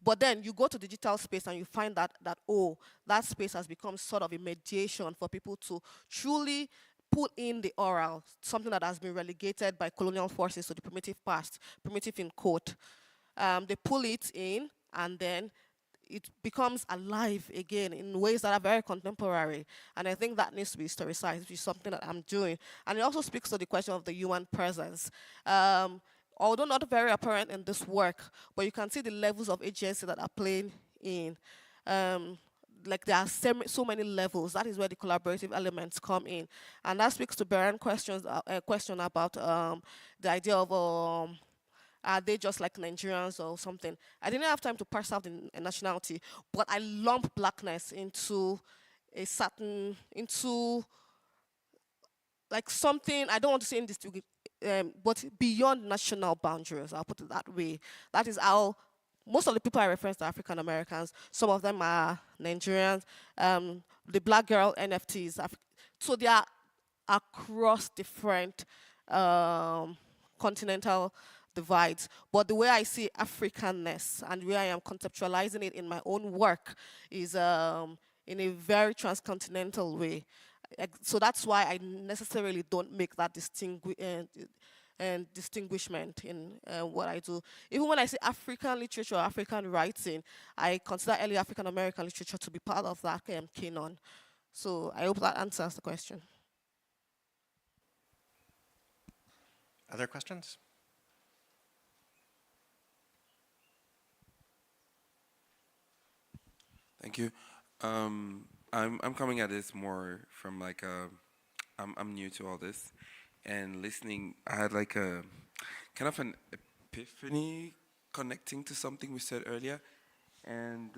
But then you go to digital space and you find that that space has become sort of a mediation for people to truly put in the oral, something that has been relegated by colonial forces to the primitive past, primitive in quote. They pull it in, and then it becomes alive again in ways that are very contemporary. And I think that needs to be historicized, which is something that I'm doing. And it also speaks to the question of the human presence. Although not very apparent in this work, but you can see the levels of agency that are playing in. Like there are so many levels. That is where the collaborative elements come in. And that speaks to Beren's question about the idea of are they just like Nigerians or something. I didn't have time to parse out the nationality, but I lump blackness into a certain, like something, I don't want to say indistinguishable, but beyond national boundaries, I'll put it that way. That is how most of the people I reference to are African Americans. Some of them are Nigerians. The black girl NFTs. So they are across different continental divides. But the way I see Africanness and the way I am conceptualizing it in my own work is in a very transcontinental way. So that's why I necessarily don't make that distinguishment in what I do. Even when I say African literature or African writing, I consider early African American literature to be part of that canon. So I hope that answers the question. Other questions? Thank you. I'm coming at this more from like I'm new to all this, and listening, I had like a kind of an epiphany connecting to something we said earlier, and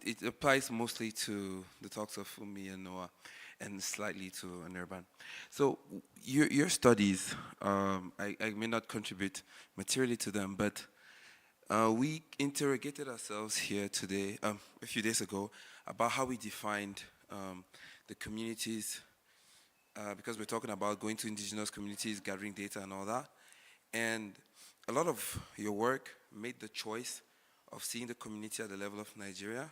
it applies mostly to the talks of Fumi and Noah. and slightly to Anirban. So your studies, I may not contribute materially to them, but we interrogated ourselves here today, a few days ago, about how we defined the communities, because we're talking about going to indigenous communities, gathering data and all that. And a lot of your work made the choice of seeing the community at the level of Nigeria.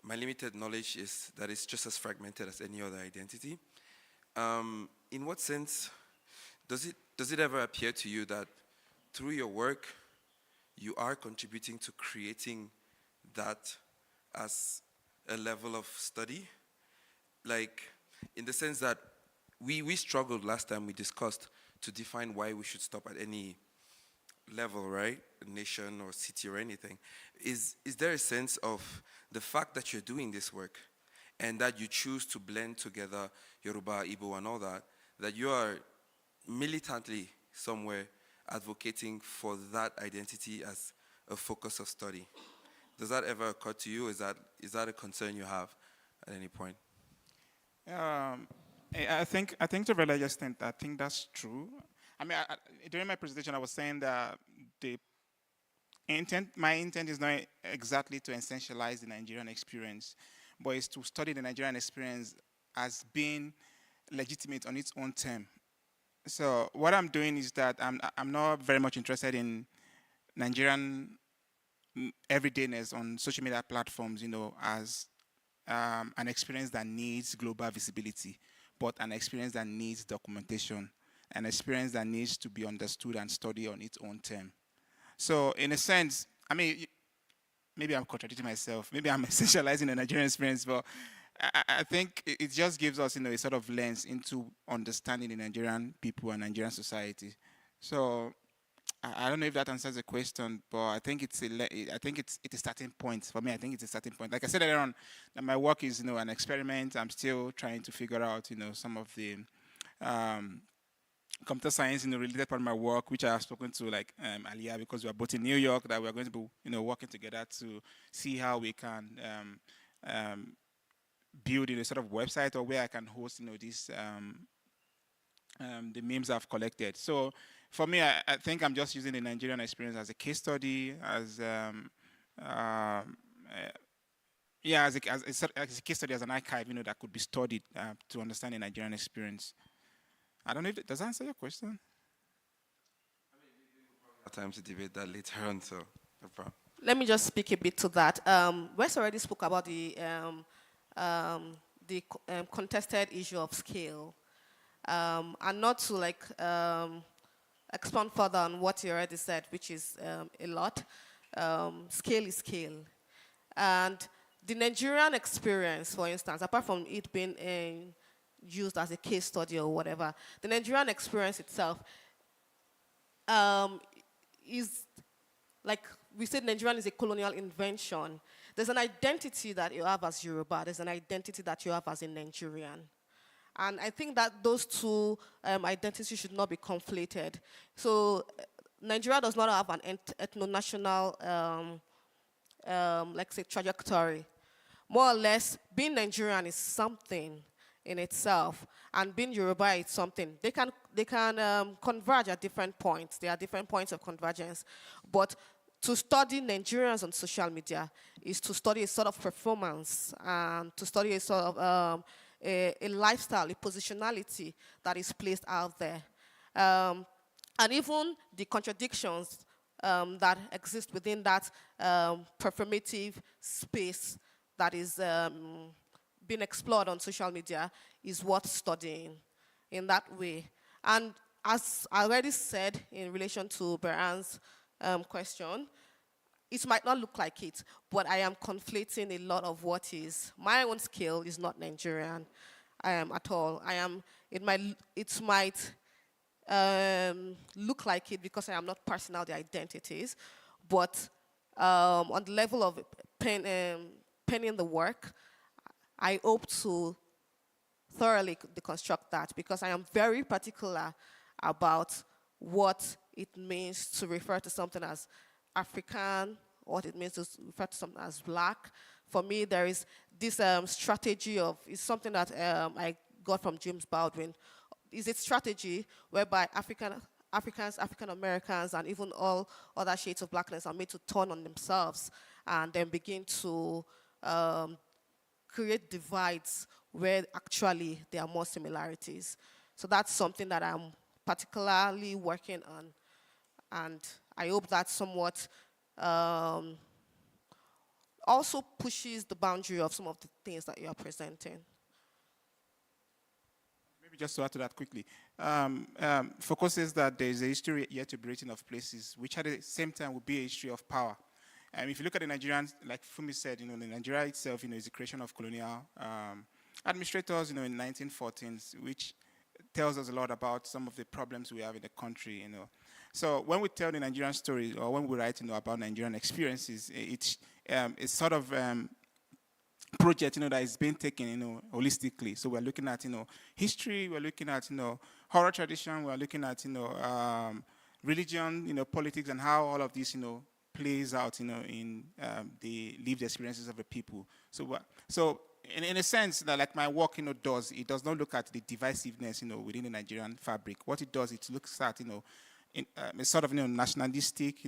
My limited knowledge is that it's just as fragmented as any other identity. In what sense does it ever appear to you that through your work, you are contributing to creating that as a level of study? Like, in the sense that we struggled last time we discussed to define why we should stop at any level, right? A nation or city or anything. Is there a sense of the fact that you're doing this work and that you choose to blend together Yoruba, Igbo, and all that, that you are militantly somewhere advocating for that identity as a focus of study? Does that ever occur to you? Is that a concern you have at any point? I think to a very large extent, I think that's true. I mean, during my presentation, I was saying that my intent is not exactly to essentialize the Nigerian experience, but it's to study the Nigerian experience as being legitimate on its own term. So what I'm doing is that I'm not very much interested in Nigerian everydayness on social media platforms, as an experience that needs global visibility, but an experience that needs documentation, an experience that needs to be understood and studied on its own term. So in a sense, I mean, maybe I'm contradicting myself, maybe I'm essentializing the Nigerian experience, but I think it just gives us, a sort of lens into understanding the Nigerian people and Nigerian society. So I don't know if that answers the question, but I think it's a starting point for me. I think it's a starting point. Like I said earlier on, that my work is an experiment. I'm still trying to figure out some of the computer science related part of my work, which I have spoken to like Aliyah, because we are both in New York, that we are going to be working together to see how we can build a sort of website or where I can host these the memes I've collected. So for me, I think I'm just using the Nigerian experience as a case study, as a case study, as an archive, that could be studied to understand the Nigerian experience. I don't know if does that answer your question? Time to debate that later on, so no problem. Let me just speak a bit to that. Wes already spoke about the contested issue of scale. And not to expand further on what he already said, which is a lot. Scale is scale. And the Nigerian experience, for instance, apart from it being used as a case study or whatever, the Nigerian experience itself is, like we said, Nigerian is a colonial invention. There's an identity that you have as Yoruba. There's an identity that you have as a Nigerian. And I think that those two identities should not be conflated. So Nigeria does not have an ethno-national, like say, trajectory. More or less, being Nigerian is something in itself, and being Yoruba is something. They can converge at different points. There are different points of convergence. But to study Nigerians on social media is to study a sort of performance, and to study a sort of a lifestyle, a positionality that is placed out there. And even the contradictions that exist within that performative space that is being explored on social media is worth studying in that way. And as I already said in relation to Beran's question, it might not look like it, but I am conflating a lot of what is. My own skill is not Nigerian at all. It might look like it because I am not parsing out the identities, but on the level of penning the work, I hope to thoroughly deconstruct that, because I am very particular about what it means to refer to something as African, what it means to refer to something as black, for me, there is this strategy of, it's something that I got from James Baldwin, is a strategy whereby Africans, African Americans, and even all other shades of blackness are made to turn on themselves and then begin to create divides where actually there are more similarities. So that's something that I'm particularly working on, and I hope that somewhat also pushes the boundary of some of the things that you are presenting. Maybe just to add to that quickly, focuses that there is a history yet to be written of places, which at the same time will be a history of power. If you look at the Nigerians, like Fumi said, the Nigeria itself, is the creation of colonial administrators, in 1914s, which tells us a lot about some of the problems we have in the country, So when we tell the Nigerian story, or when we write, about Nigerian experiences, it's sort of project, that is being taken, holistically. So we're looking at, history, we're looking at, oral tradition, we're looking at, religion, politics, and how all of this, plays out, in the lived experiences of the people. So in a sense, that like my work, it does not look at the divisiveness, within the Nigerian fabric. What it does, it looks at, a sort of, nationalistic,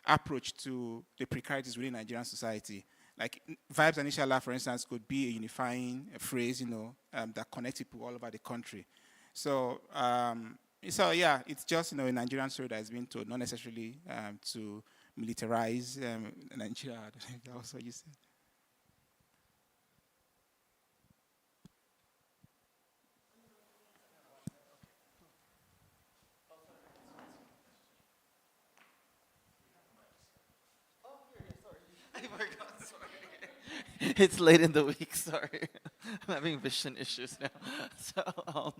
approach to the precarities within Nigerian society. Like vibes and inshallah, for instance, could be a unifying phrase, that connects people all over the country. So yeah, it's just, a Nigerian story that has been told, not necessarily to militarize Nigeria. I don't know if that was what you said. It's late in the week, sorry. I'm having vision issues now. So,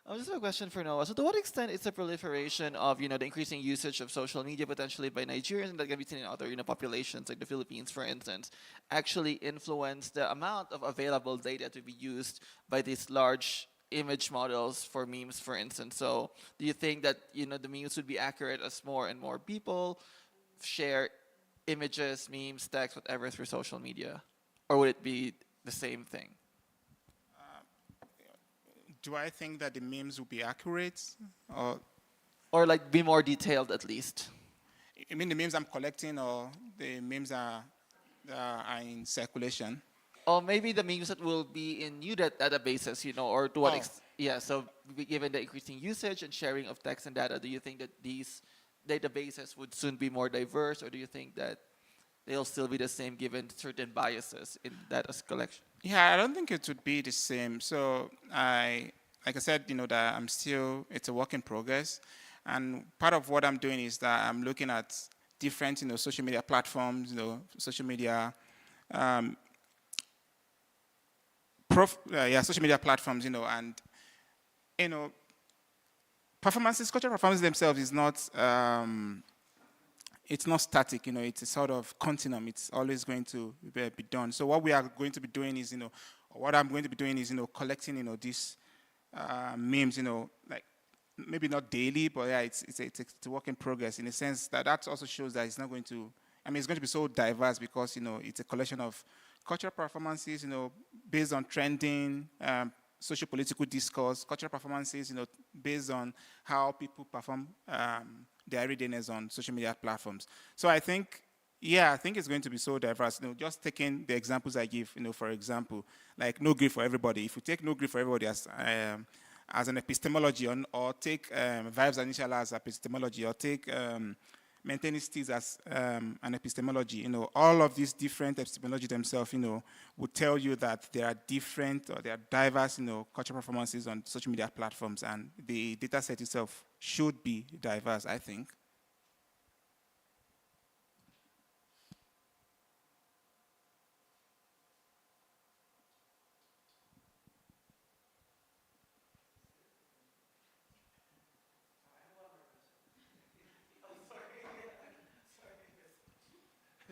I just have a question for Noah. So to what extent is the proliferation of, the increasing usage of social media potentially by Nigerians and that can be seen in other, populations like the Philippines, for instance, actually influence the amount of available data to be used by these large image models for memes, for instance? So do you think that, the memes would be accurate as more and more people share images, memes, text, whatever through social media? Or would it be the same thing? Do I think that the memes will be accurate? Or like be more detailed at least? You mean the memes I'm collecting, or the memes are in circulation? Or maybe the memes that will be in new databases, or to what extent? Yeah, so given the increasing usage and sharing of text and data, do you think that these databases would soon be more diverse, or do you think that they'll still be the same given certain biases in data collection? Yeah, I don't think it would be the same. So like I said, that it's a work in progress. And part of what I'm doing is that I'm looking at different, social media platforms, social media, social media platforms, and, performances, cultural performances themselves is not, it's not static, it's a sort of continuum. It's always going to be done. So what we are going to be doing is, or what I'm going to be doing is, collecting, these memes, like maybe not daily, but yeah, it's a work in progress in a sense that also shows that it's not going to, it's going to be so diverse because, it's a collection of cultural performances, based on trending, socio-political discourse, cultural performances, based on how people perform their everydayness on social media platforms. So I think it's going to be so diverse. Just taking the examples I give, for example, like no grief for everybody. If you take no grief for everybody as an epistemology, or take vibes and inshallah as epistemology, or take Maintainists as an epistemology, all of these different epistemology themselves, would tell you that there are different or there are diverse, cultural performances on social media platforms, and the data set itself should be diverse, I think.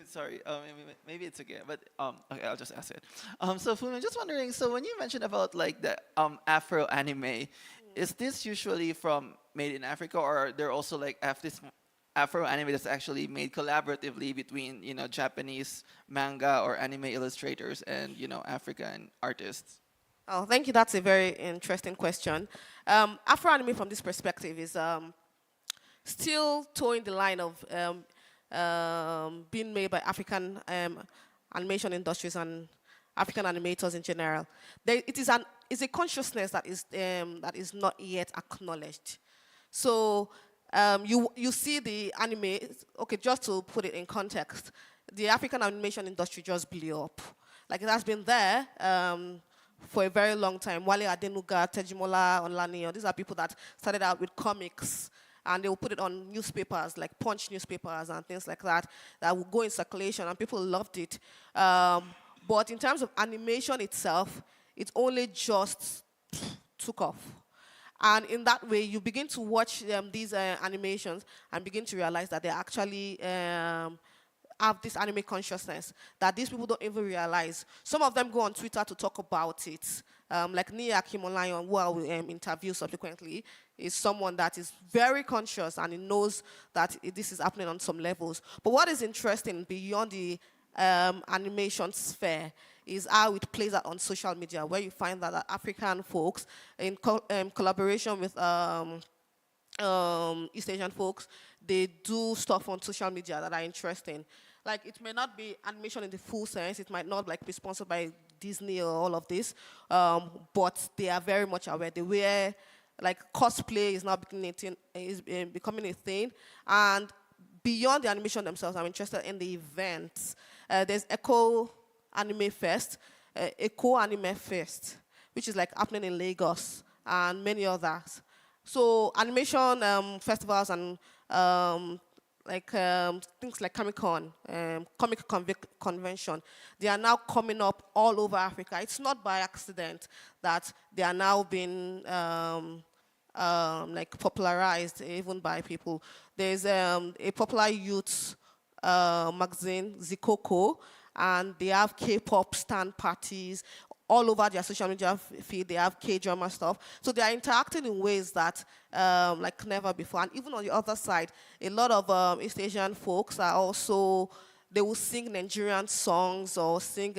Sorry, maybe it's okay, but okay, I'll just ask it. So Fumi, I'm just wondering, so when you mentioned about like the Afro anime, is this usually made in Africa, or are there also like Afro anime that's actually made collaboratively between, Japanese manga or anime illustrators and, African artists? Oh, thank you. That's a very interesting question. Afro anime, from this perspective, is still towing the line of being made by African animation industries and African animators in general. It's a consciousness that is not yet acknowledged. So you see the anime. Okay, just to put it in context, the African animation industry just blew up. Like, it has been there for a very long time. Wale Adenuga, Tejimola, Onlani, these are people that started out with comics, and they will put it on newspapers, like Punch newspapers and things like that, that will go in circulation, and people loved it. But in terms of animation itself, it only just took off. And in that way, you begin to watch these animations and begin to realize that they actually have this anime consciousness that these people don't even realize. Some of them go on Twitter to talk about it. Like Nia Kimolayo, who I will interview subsequently, is someone that is very conscious, and he knows that this is happening on some levels. But what is interesting beyond the animation sphere is how it plays out on social media, where you find that African folks, in collaboration with East Asian folks, they do stuff on social media that are interesting. Like, it may not be animation in the full sense, it might not be sponsored by Disney or all of this, but they are very much aware. They wear, cosplay is now becoming a thing. And beyond the animation themselves, I'm interested in the events. There's Echo Anime Fest, which is happening in Lagos, and many others. So animation festivals and things like Comic-Con, Comic Convention, they are now coming up all over Africa. It's not by accident that they are now being popularized even by people. There's a popular youth magazine, Zikoko, and they have K-pop stand parties. All over their social media feed, they have K-drama stuff. So they are interacting in ways that like never before. And even on the other side, a lot of East Asian folks are also, they will sing Nigerian songs or sing,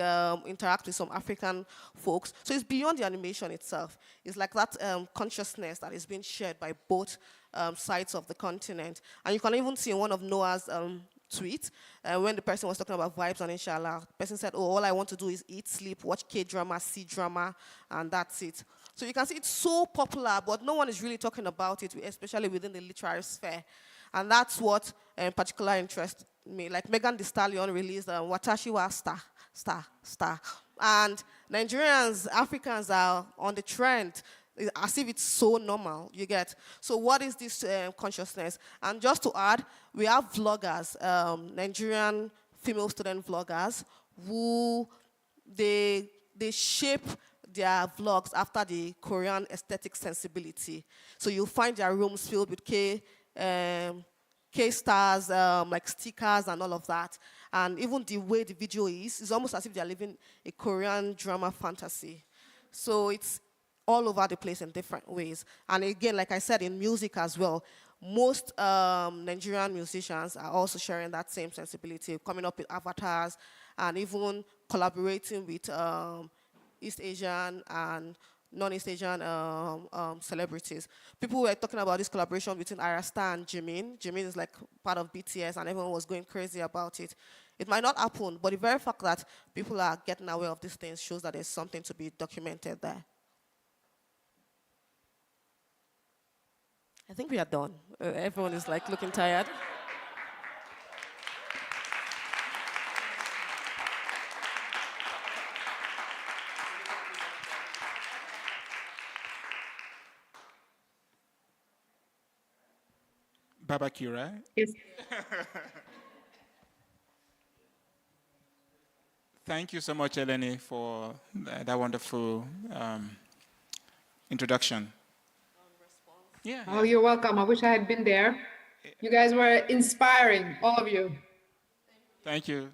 interact with some African folks. So it's beyond the animation itself. It's like that consciousness that is being shared by both sides of the continent. And you can even see in one of Noah's tweet, when the person was talking about vibes and inshallah, the person said, oh, all I want to do is eat, sleep, watch K-drama, see drama, and that's it. So you can see it's so popular, but no one is really talking about it, especially within the literary sphere. And that's what particularly interests me. Like Megan Thee Stallion released Watashi wa Star. And Nigerians, Africans are on the trend, as if it's so normal, you get. So what is this consciousness? And just to add, we have vloggers, Nigerian female student vloggers, who they shape their vlogs after the Korean aesthetic sensibility. So you'll find their rooms filled with K-stars, like stickers and all of that. And even the way the video is almost as if they're living a Korean drama fantasy. So it's all over the place in different ways. And again, like I said, in music as well, most Nigerian musicians are also sharing that same sensibility, coming up with avatars and even collaborating with East Asian and non-East Asian celebrities. People were talking about this collaboration between Arasta and Jimin. Jimin is like part of BTS and everyone was going crazy about it. It might not happen, but the very fact that people are getting aware of these things shows that there's something to be documented there. I think we are done. Everyone is like looking tired. Barbecue, right? Yes. Thank you so much, Eleni, for that wonderful introduction. Yeah. Oh, you're welcome. I wish I had been there. You guys were inspiring, all of you. Thank you.